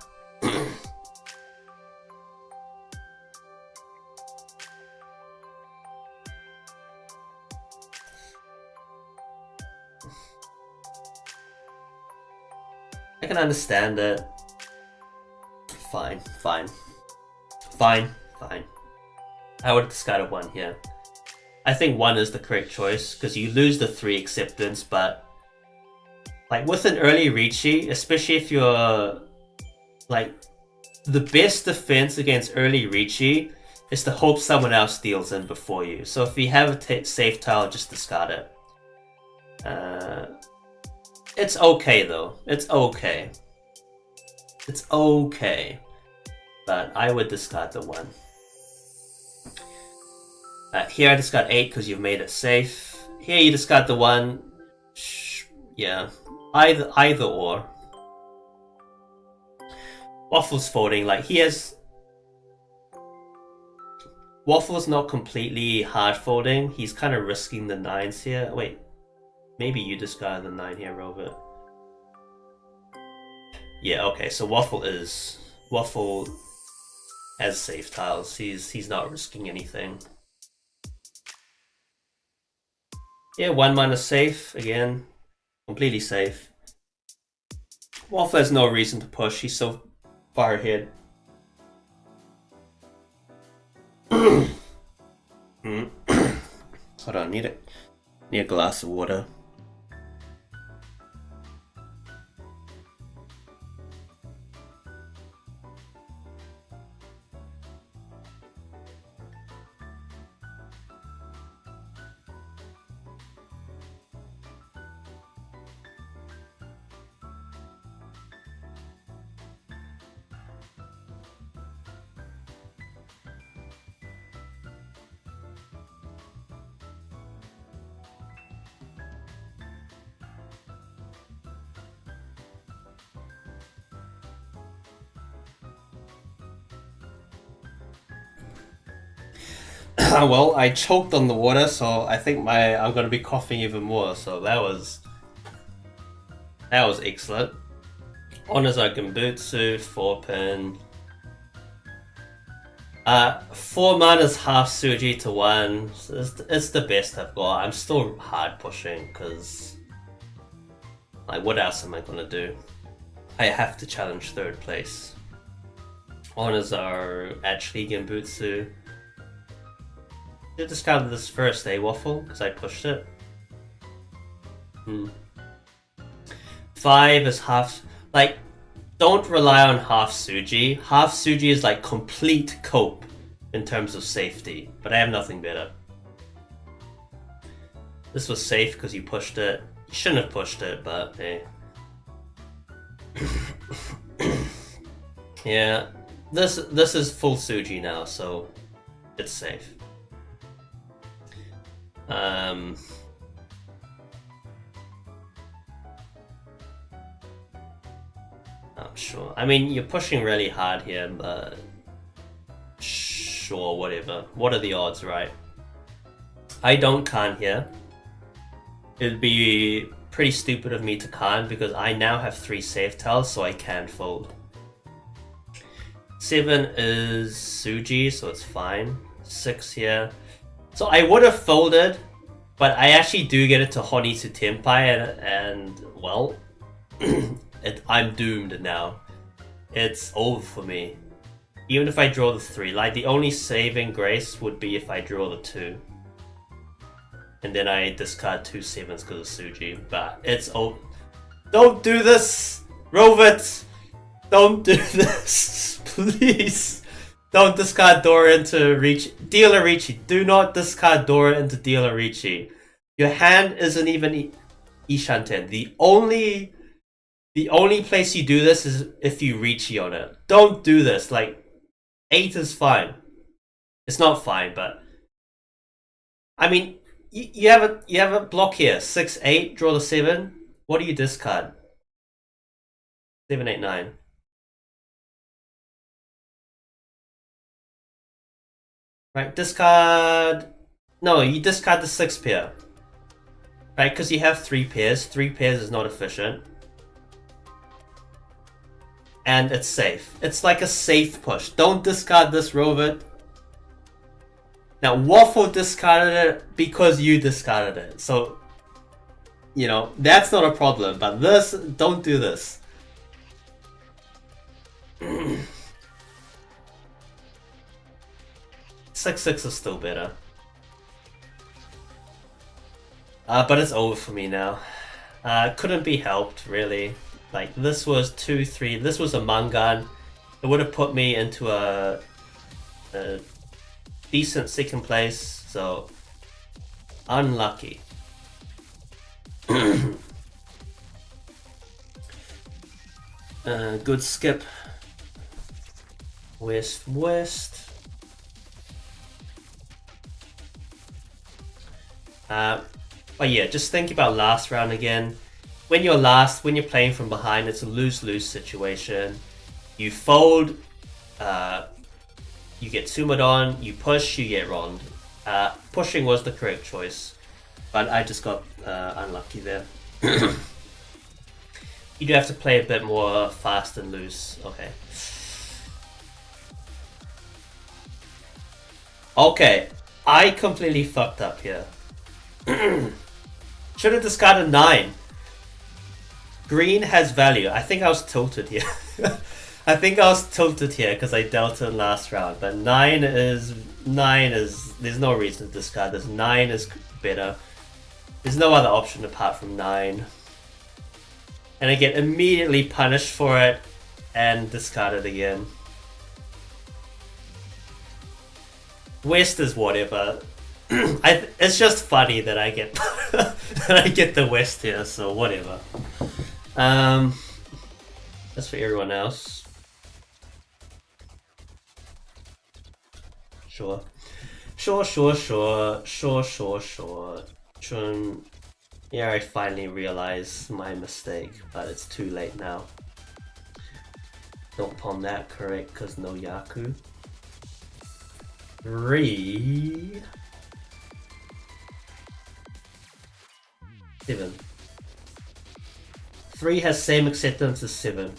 I can understand it. Fine. I would have discarded 1 here. I think 1 is the correct choice, because you lose the 3 acceptance, but... Like, with an early Ricci, especially if you're... Like, the best defense against early Ricci is to hope someone else deals in before you. So if you have a safe tile, just discard it. It's okay, though. It's okay. It's okay. But I would discard the 1. Here I discard 8 because you've made it safe. Here you discard the 1. Yeah. Either or. Waffle's folding, like he has... Waffle's not completely hard folding. He's kind of risking the 9s here. Wait. Maybe you discard the 9 here, Robert. Yeah, okay, so Waffle has safe tiles. He's not risking anything. Yeah, 1 mana safe, again. Completely safe. Waffle has no reason to push, he's so far ahead. Hold on, need a glass of water. Well, I choked on the water, so I think I'm gonna be coughing even more. So that was excellent. Honors are Genbutsu, 4-pin. 4 mana's half Suji to 1. It's the best I've got. I'm still hard pushing because, like, what else am I gonna do? I have to challenge third place. Honors are actually Genbutsu. Should have discarded this first, Waffle? Because I pushed it. 5 is half... Like, don't rely on half Suji. Half Suji is like complete cope in terms of safety. But I have nothing better. This was safe because you pushed it. You shouldn't have pushed it, but hey. Yeah. This is full Suji now, so it's safe. Sure. I mean, you're pushing really hard here, but sure, whatever. What are the odds, right? I don't can here. It'd be pretty stupid of me to can because I now have 3 save tiles, so I can fold. 7 is Suji, so it's fine. 6 here. So I would have folded, but I actually do get it to Honi to Tenpai, and well, I'm doomed now. It's over for me. Even if I draw the 3, like the only saving grace would be if I draw the 2. And then I discard 2 7s because of Suji, but it's over. Don't do this! Rovit! Don't do this! Please! Don't discard Dora into Deal Ricci. Do not discard Dora into Deal Ricci. Your hand isn't even Ishanten. The only place you do this is if you Ricci on it. Don't do this. Like, 8 is fine. It's not fine, but I mean, you have a block here. 6 8. Draw the 7. What do you discard? 7 8 9. Right, discard. No, you discard the 6 pair. Right, because you have 3 pairs. 3 pairs is not efficient. And it's safe. It's like a safe push. Don't discard this, Rovit. Now, Waffle discarded it because you discarded it. So, you know, that's not a problem. But this, don't do this. 6-6 is still better. But it's over for me now. Couldn't be helped, really. Like, this was 2-3. This was a Mangan. It would have put me into a decent 2nd place, so unlucky. Good skip. West. But yeah, just think about last round again. When you're playing from behind, it's a lose-lose situation. You fold, you get Sumadon, you push, you get Rond. Pushing was the correct choice, but I just got unlucky there. You do have to play a bit more fast and loose. Okay, I completely fucked up here. Should have discarded 9. Green has value. I think I was tilted here. Because I dealt in last round. But 9 is... There's no reason to discard this. 9 is better. There's no other option apart from 9. And I get immediately punished for it and discarded again. West is whatever. It's just funny that I get the West here, so whatever. That's for everyone else. Sure. Chun. Yeah, I finally realized my mistake, but it's too late now. Don't palm that correct, because no Yaku. 3... 7. 3 has same acceptance as 7.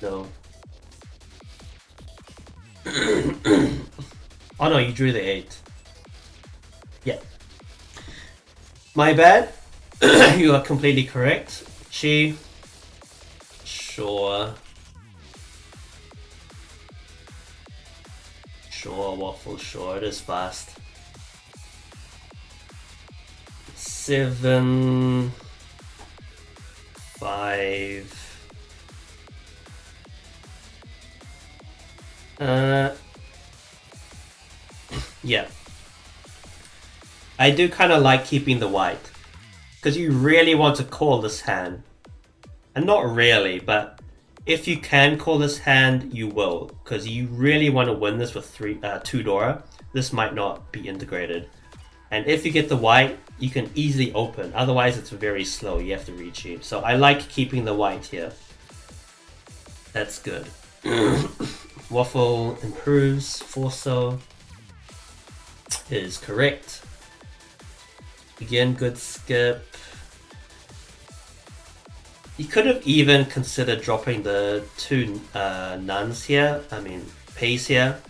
No. Oh no, you drew the 8. Yeah. My bad. You are completely correct. She. Sure. Sure, Waffle, sure, it is fast. 7... 5... Yeah. I do kind of like keeping the white. Because you really want to call this hand. And not really, but if you can call this hand, you will. Because you really want to win this with 2 Dora. This might not be integrated. And if you get the white, you can easily open. Otherwise, it's very slow. You have to recheat. So I like keeping the white here. That's good. Waffle improves. Forso is correct. Again, good skip. You could have even considered dropping the two nuns here. I mean, pays here,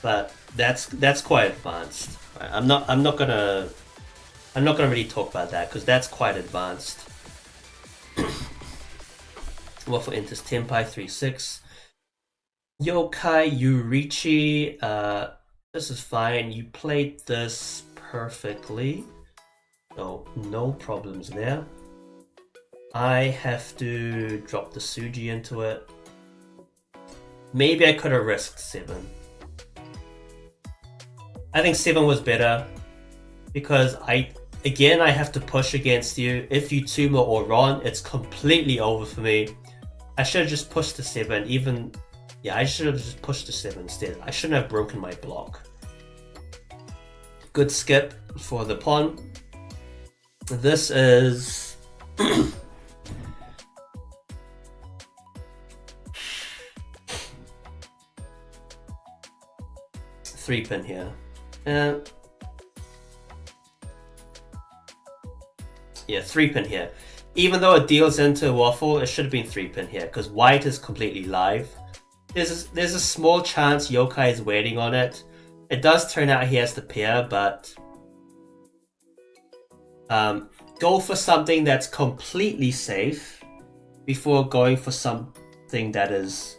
but that's quite advanced. Right? I'm not gonna really talk about that because that's quite advanced. Waffle enters Tenpai 3-6. Yokai Yurichi. This is fine. You played this perfectly. So no problems there. I have to drop the Suji into it. Maybe I could have risked 7. I think 7 was better because I have to push against you. If you Tsumo or Ron, it's completely over for me. I should have just pushed to 7. I should have just pushed to 7 instead. I shouldn't have broken my block. Good skip for the pawn. This is 3-pin here. Yeah, 3-pin here. Even though it deals into Waffle, it should have been 3-pin here because white is completely live. There's a small chance Yokai is waiting on it. It does turn out he has the pair, but go for something that's completely safe before going for something that is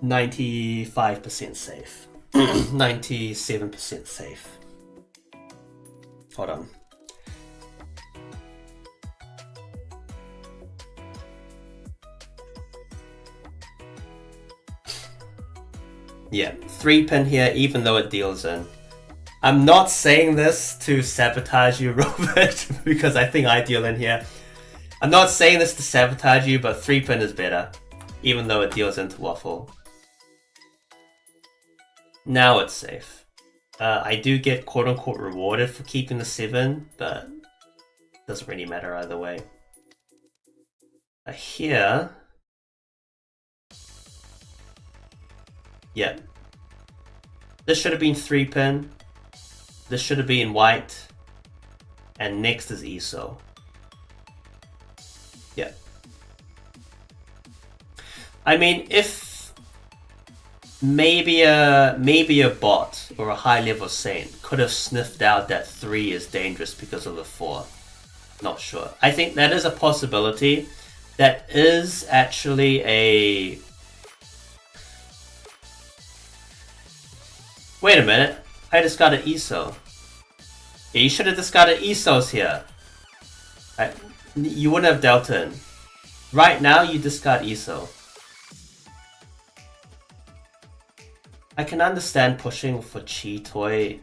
95% safe. 97% safe. Hold on. Yeah, 3-pin here, even though it deals in. I'm not saying this to sabotage you, Robert, because I think I deal in here. I'm not saying this to sabotage you, but 3-pin is better, even though it deals into Waffle. Now it's safe. I do get quote-unquote rewarded for keeping the 7, but it doesn't really matter either way. Here... Yeah. This should have been 3-pin. This should have been white. And next is ISO. Yeah. I mean, if maybe a bot or a high level saint could have sniffed out that 3 is dangerous because of the 4. Not sure. I think that is a possibility. That is actually a... Wait a minute, I discarded ISO. Yeah, you should have discarded ISOs here. You wouldn't have dealt in. Right now, you discard ISO. I can understand pushing for Chi Toy.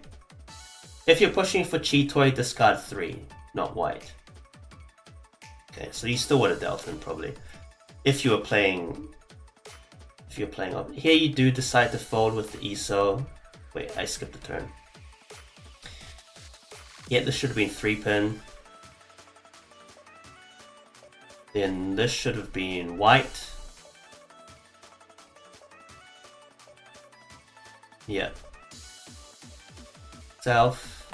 If you're pushing for Chi Toy, discard 3, not white. Okay, so you still would have dealt in probably. If you were playing... If you're playing up. Here you do decide to fold with the ISO. Wait, I skipped a turn. Yeah, this should have been 3-pin. Then this should have been white. Yeah. South.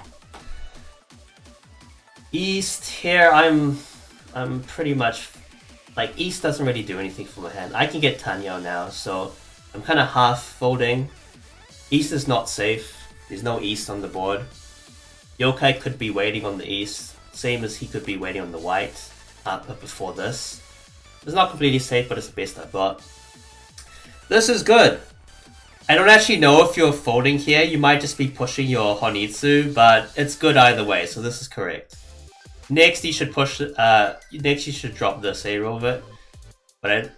East here, I'm pretty much like East doesn't really do anything for my hand. I can get Tanyo now, so I'm kind of half folding. East is not safe. There's no East on the board. Yokai could be waiting on the East, same as he could be waiting on the white before this. It's not completely safe, but it's the best I've got. This is good. I don't actually know if you're folding here. You might just be pushing your Honitsu, but it's good either way, so this is correct. Next, you should push. Next, you should drop this, Robert. But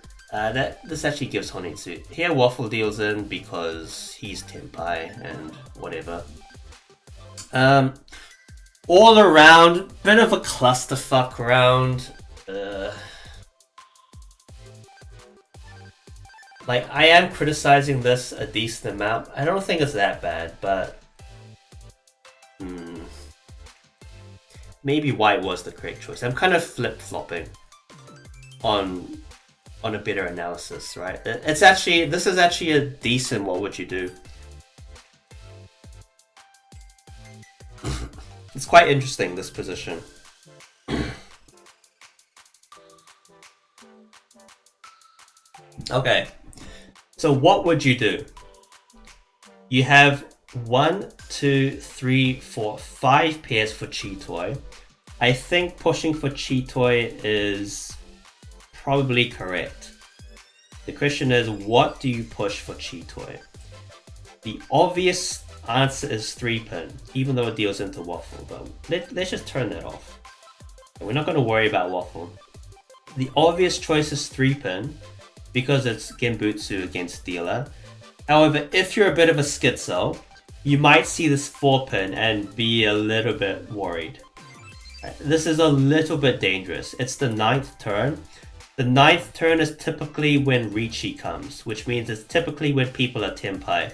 this actually gives Honitsu. Here, Waffle deals in because he's Tenpai and whatever. All around, bit of a clusterfuck round. Like, I am criticizing this a decent amount. I don't think it's that bad, but maybe white was the correct choice. I'm kind of flip-flopping on a better analysis, right? This is actually a decent what would you do. It's quite interesting, this position. Okay, so what would you do? You have 1, 2, 3, 4, 5 pairs for Cheetoy. I think pushing for Cheetoy is probably correct. The question is, what do you push for Cheetoy? The obvious answer is 3-pin, even though it deals into Waffle, but let's just turn that off. We're not going to worry about Waffle. The obvious choice is 3-pin, because it's Genbutsu against Dealer. However, if you're a bit of a schizo, you might see this 4-pin and be a little bit worried. This is a little bit dangerous. It's the 9th turn. The 9th turn is typically when Riichi comes, which means it's typically when people are Tenpai.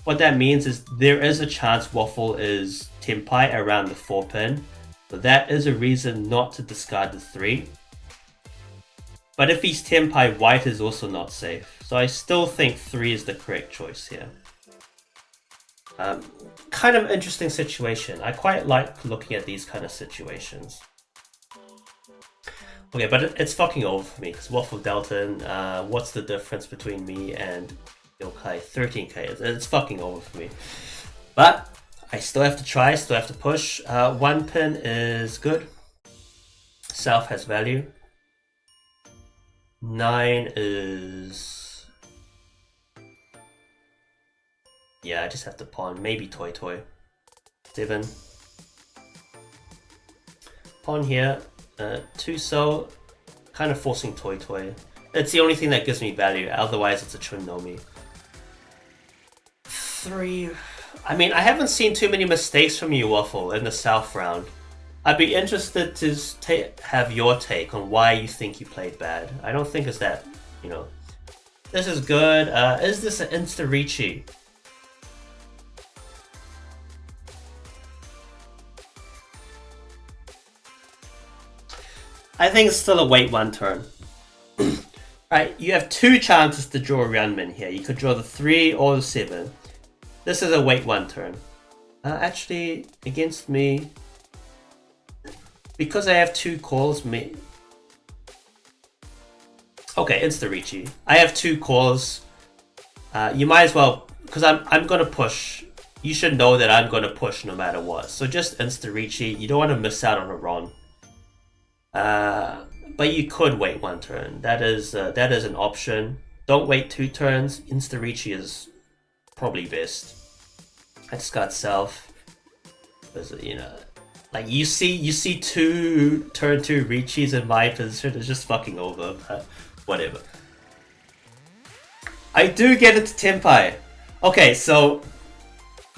What that means is there is a chance Waffle is Tenpai around the 4-pin, but that is a reason not to discard the 3. But if he's Tenpai, white is also not safe. So I still think 3 is the correct choice here. Kind of interesting situation. I quite like looking at these kind of situations. Okay, but it's fucking over for me because Waffle Delton, what's the difference between me and Yokai? 13k. It's fucking over for me. But I still have to try, still have to push. 1-pin is good. South has value. 9 is... yeah, I just have to pawn. Maybe Toy Toy. 7. Pawn here. 2 so. Kind of forcing Toy Toy. It's the only thing that gives me value. Otherwise, it's a Trinnomi. 3. I mean, I haven't seen too many mistakes from you, Waffle, in the South round. I'd be interested to have your take on why you think you played bad. I don't think it's that, you know. This is good. Is this an Insta-Riichi? I think it's still a wait 1 turn. Right, you have 2 chances to draw Ryunmin here. You could draw the 3 or the 7. This is a wait 1 turn. Actually, against me... because I have 2 calls, okay, Insta-Riichi. I have 2 calls. You might as well, because I'm gonna push. You should know that I'm gonna push no matter what. So just Insta-Riichi. You don't want to miss out on a Ron. But you could wait 1 turn. That is an option. Don't wait 2 turns. Insta-Riichi is probably best. I just got Self. You know. Like you see 2 turn 2 Riichis in my position, it's just fucking over, but whatever. I do get into Tenpai. Okay, so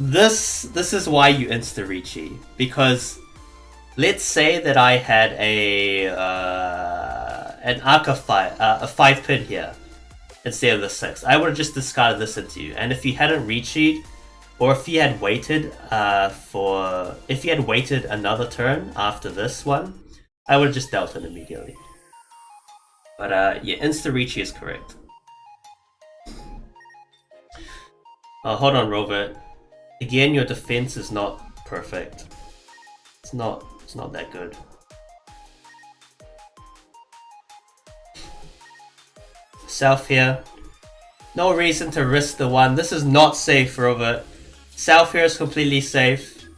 this is why you Insta-Riichi, because let's say that I had an Aka 5, a 5-pin here instead of the 6. I would have just discarded this into you, and if you hadn't Riichi'd, or if you had waited another turn after this one, I would have just dealt it immediately. But yeah, Insta-Riichi is correct. Hold on, Robert. Again, your defense is not perfect. It's not that good. South here. No reason to risk the 1. This is not safe, Robert. South here is completely safe.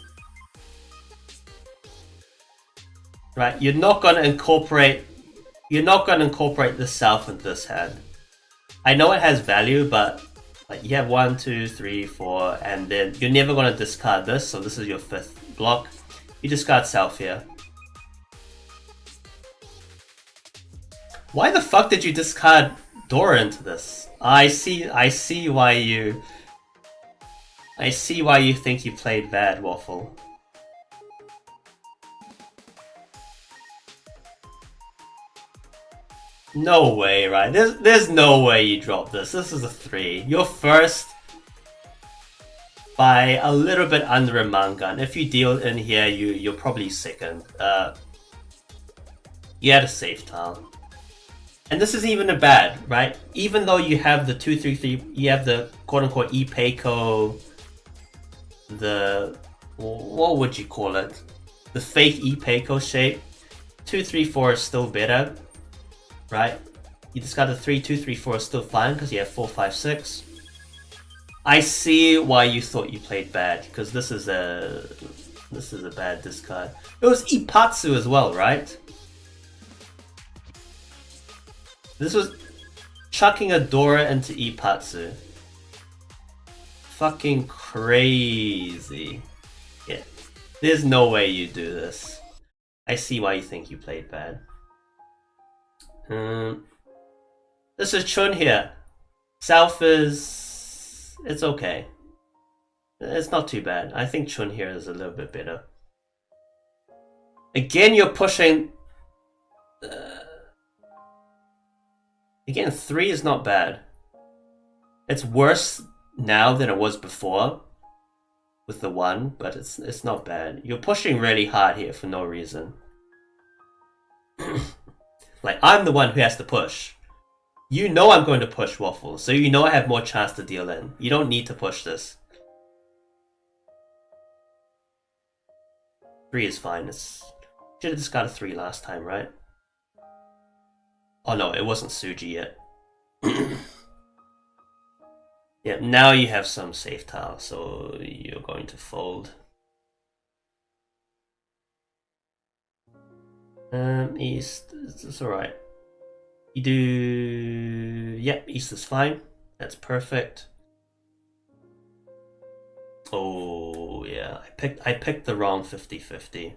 Right, you're not gonna incorporate the South into this hand. I know it has value, but like you have 1, 2, 3, 4, and then you're never gonna discard this, so this is your 5th block. You discard South here. Why the fuck did you discard Dora into this? I see why you think you played bad, Waffle. No way, right? There's no way you dropped this. This is a 3. Your first... by a little bit under a mangan. If you deal in here, you're probably second. You had a safe tile. And this isn't even a bad, right? Even though you have the 2-3-3, you have the quote-unquote Ipeiko, the... what would you call it? The fake Ipeiko shape. 2-3-4 is still better, right? You discard the 3-2-3-4 is still fine because you have 4-5-6. I see why you thought you played bad, because this is a bad discard. It was Ipatsu as well, right? This was chucking a Dora into Ipatsu. Fucking crazy. Yeah. There's no way you do this. I see why you think you played bad. This is Chun here. South is... it's okay. It's not too bad. I think Chun here is a little bit better. Again, you're pushing... Again, 3 is not bad. It's worse now than it was before with the 1, but it's not bad. You're pushing really hard here for no reason. Like, I'm the one who has to push. You know I'm going to push Waffle, so you know I have more chance to deal in. You don't need to push this. 3 is fine. Should have discarded 3 last time, right? Oh no, it wasn't Suji yet. Yeah, now you have some safe tile, so you're going to fold. East, it's alright. You do... yep, East is fine. That's perfect. Oh yeah, I picked the wrong 50-50.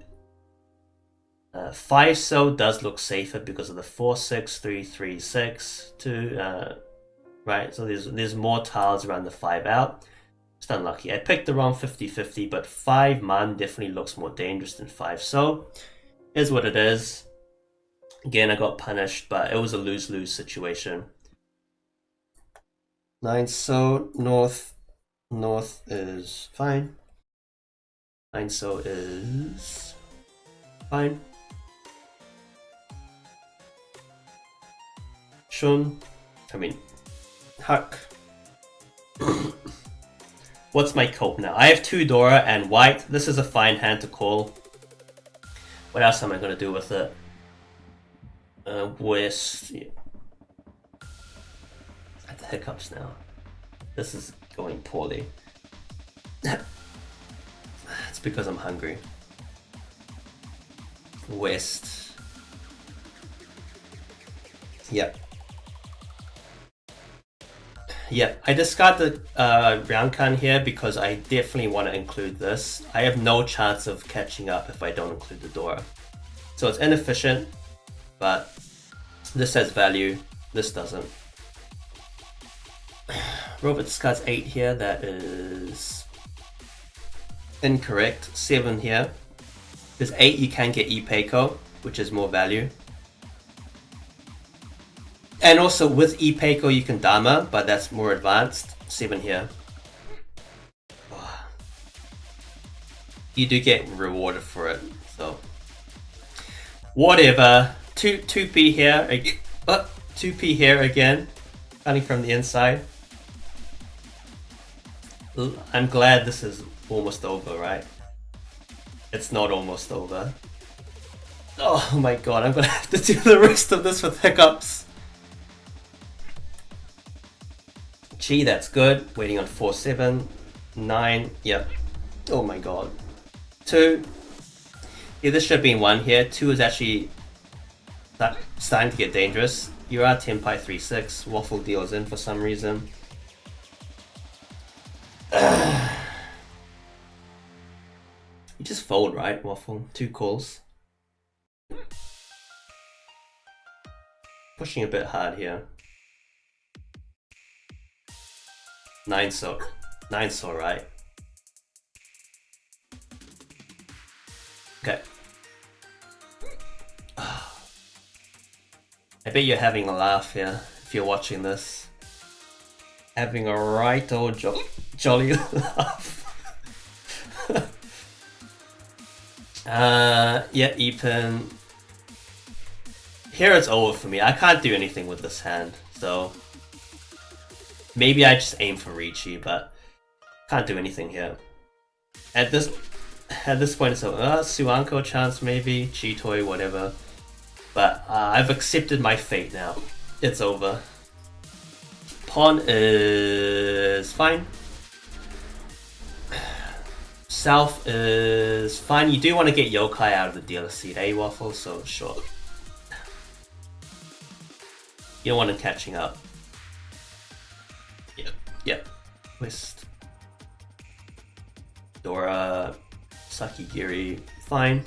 5 so does look safer because of the 4-6-3-3-6 2. Right, so there's more tiles around the 5 out. Just unlucky. I picked the wrong 50-50, but 5 man definitely looks more dangerous than 5 so. Is what it is. Again, I got punished, but it was a lose-lose situation. 9 so north is fine. 9 so is fine. Huck. What's my cope now? I have 2 Dora and white. This is a fine hand to call. What else am I going to do with it? West. Yeah. I have the hiccups now. This is going poorly. It's because I'm hungry. West. Yep. Yep, I discarded Ryankan here because I definitely want to include this. I have no chance of catching up if I don't include the Dora. So it's inefficient, but this has value, this doesn't. Robert discards 8 here, that is incorrect. 7 here. There's 8 you can get Ipeiko, which is more value. And also with Ipeiko you can Dama, but that's more advanced. 7 here. You do get rewarded for it, so whatever. 2p here. 2p here again. Coming from the inside. I'm glad this is almost over, right? It's not almost over. Oh my god, I'm gonna have to do the rest of this with hiccups. Gee, that's good. Waiting on 4-7. 9. Yep. Oh my god. 2. Yeah, this should have been 1 here. 2 is actually starting to get dangerous. You're at Tenpai 3-6. Waffle deals in for some reason. You just fold, right, Waffle? 2 calls. Pushing a bit hard here. 9 so. 9 so, right? Okay. I bet you're having a laugh here if you're watching this. Having a right old jolly laugh. Yeah, Epin. Here it's over for me. I can't do anything with this hand, so maybe I just aim for Ricci, but can't do anything here. At this point, it's a Suanko chance maybe, Chitoi, whatever. But I've accepted my fate now. It's over. Pawn is fine. South is fine. You do want to get Yokai out of the dealer seat, eh, Waffle? So sure. You don't want him catching up. Yep. West. Dora. Sakigiri. Fine.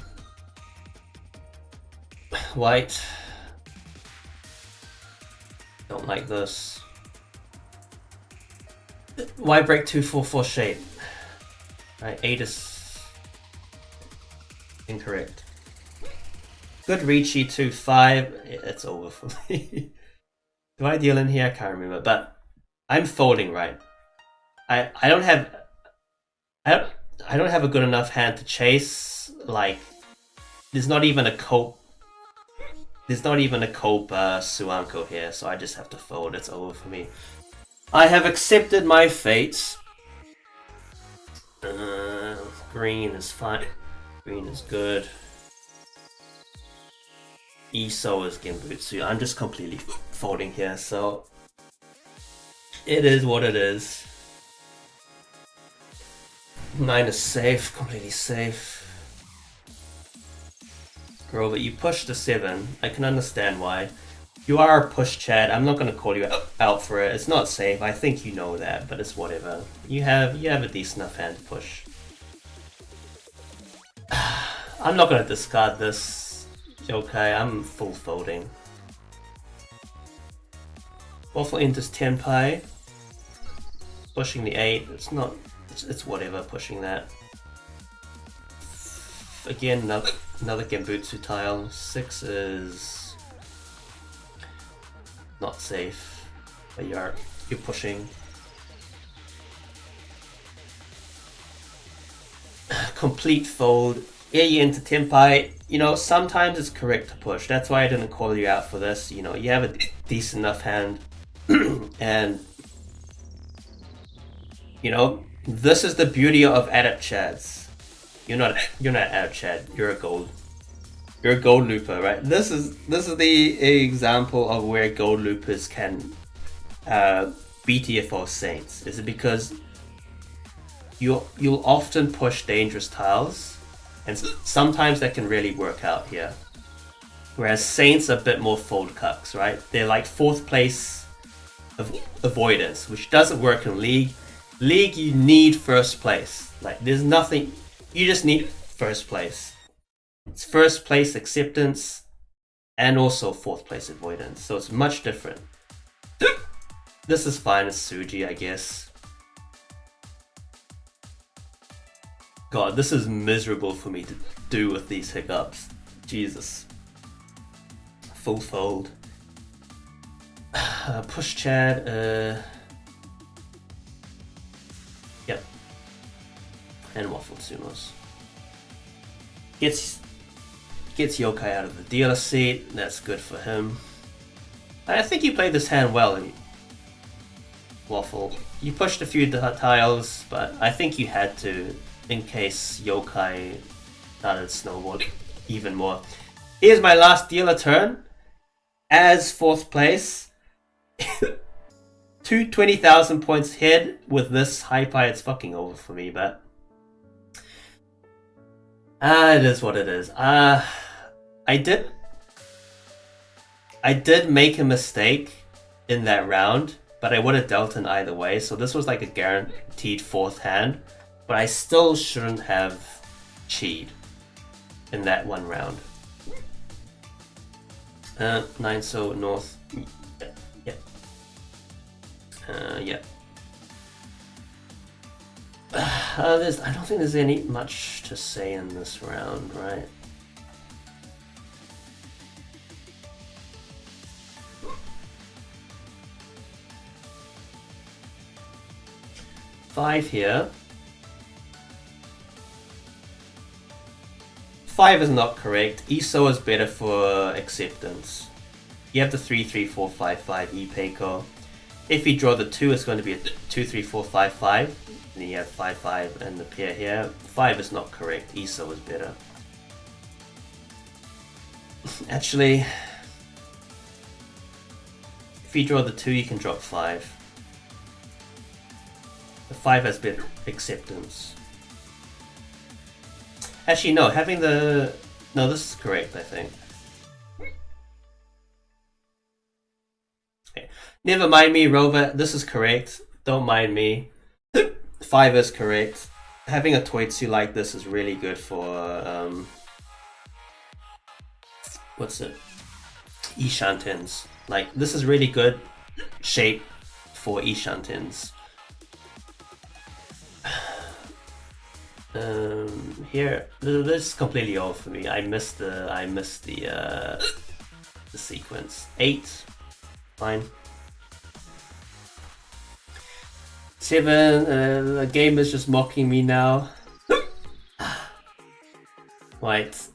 White. Don't like this. Why break 2-4-4 shape? Right, 8 is incorrect. Good Ricci 2-5. It's over for me. Do I deal in here? I can't remember, but I'm folding, right? I don't have a good enough hand to chase. Like, there's not even a cope. There's not even a cope Suanko here, so I just have to fold. It's over for me. I have accepted my fate. Green is fine. Green is good. Iso is Genbutsu. I'm just completely folding here, so it is what it is. 9 is safe, completely safe. Grover, you pushed the 7. I can understand why. You are a push, Chad. I'm not gonna call you out for it. It's not safe. I think you know that, but it's whatever. You have a decent enough hand to push. I'm not gonna discard this. Okay, I'm full folding. Waffle enters Tenpai. Pushing the 8. It's not. It's whatever. Pushing that. Again, another Genbutsu tile. 6 is not safe, but you're pushing. Complete fold. Yeah, you into Tenpai. You know, sometimes it's correct to push. That's why I didn't call you out for this. You know, you have a decent enough hand, and you know, this is the beauty of adept chads. You're not adept chad. You're a gold looper, right? This is the example of where gold loopers can BTFO Saints. Is it because you'll often push dangerous tiles, and sometimes that can really work out here. Whereas Saints are a bit more fold cucks, right? They're like 4th place avoidance, which doesn't work in League. League, you need 1st place. Like, there's nothing. You just need 1st place. It's 1st place acceptance and also 4th place avoidance. So it's much different. This is fine as Suji, I guess. God, this is miserable for me to do with these hiccups. Jesus. Full fold. Push Chad. Yep. And Waffle Sumos. Gets Yokai out of the dealer seat. That's good for him. I think you played this hand well, Waffle. You pushed a few tiles, but I think you had to, in case Yokai started snowballing even more. Here's my last dealer turn. As 4th place. 20,000 points ahead with this Hyper. It's fucking over for me, but it is what it is. I did make a mistake in that round, but I would have dealt in either way. So this was like a guaranteed 4th hand, but I still shouldn't have cheated in that one round. 9 so north. Yeah. I don't think there's any much to say in this round, right? Five here. 5 is not correct. ESO is better for acceptance. You have the 3, 3, 4, 5, 5 E-Peiko. If you draw the 2, it's going to be a 2, 3, 4, 5, 5. Then you have 5, 5 and the pair here. 5 is not correct. ESO is better. Actually, if you draw the 2, you can drop 5. The 5 has better acceptance. Actually, no, having the... No, this is correct, I think. Okay. Never mind me, Rover. This is correct. Don't mind me. 5 is correct. Having a Toitsu like this is really good for... what's it? Ishantens. Like, this is really good shape for Ishantens. Here, this is completely off for me. I missed the sequence. 8, fine. 7, the game is just mocking me now. White.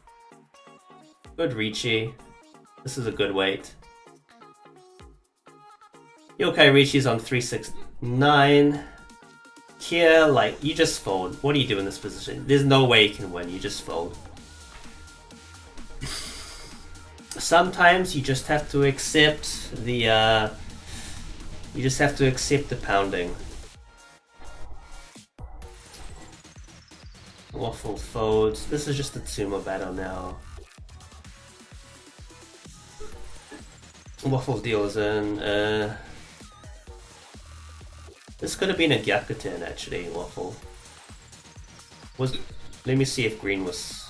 Good Ricci. This is a good weight. Yokai Richi's on 369. Here, like, you just fold. What do you do in this position? There's no way you can win. You just fold. Sometimes you just have to accept the pounding. Waffle folds. This is just a Tsumo battle now. Waffle deals in. This could have been a kyaputen actually, Waffle. Let me see if green was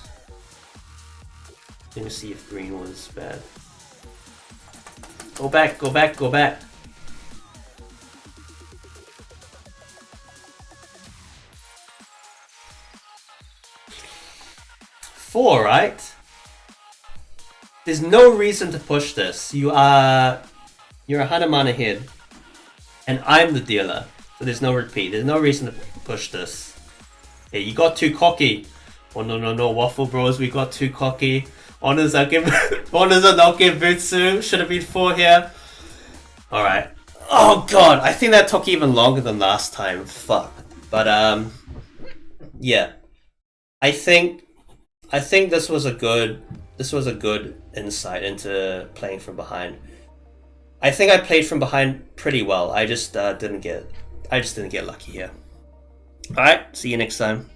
bad. Go back, go back, go back. Four, right? There's no reason to push this. You're a Hanuman ahead. And I'm the dealer. So there's no repeat. There's no reason to push this. Hey, you got too cocky. Oh no, Waffle Bros, we got too cocky. Honors are not Genbutsu. Should have been 4 here. Alright. Oh god, I think that took even longer than last time. Fuck. But yeah. I think this was a good insight into playing from behind. I think I played from behind pretty well. I just didn't get lucky here. Alright, see you next time.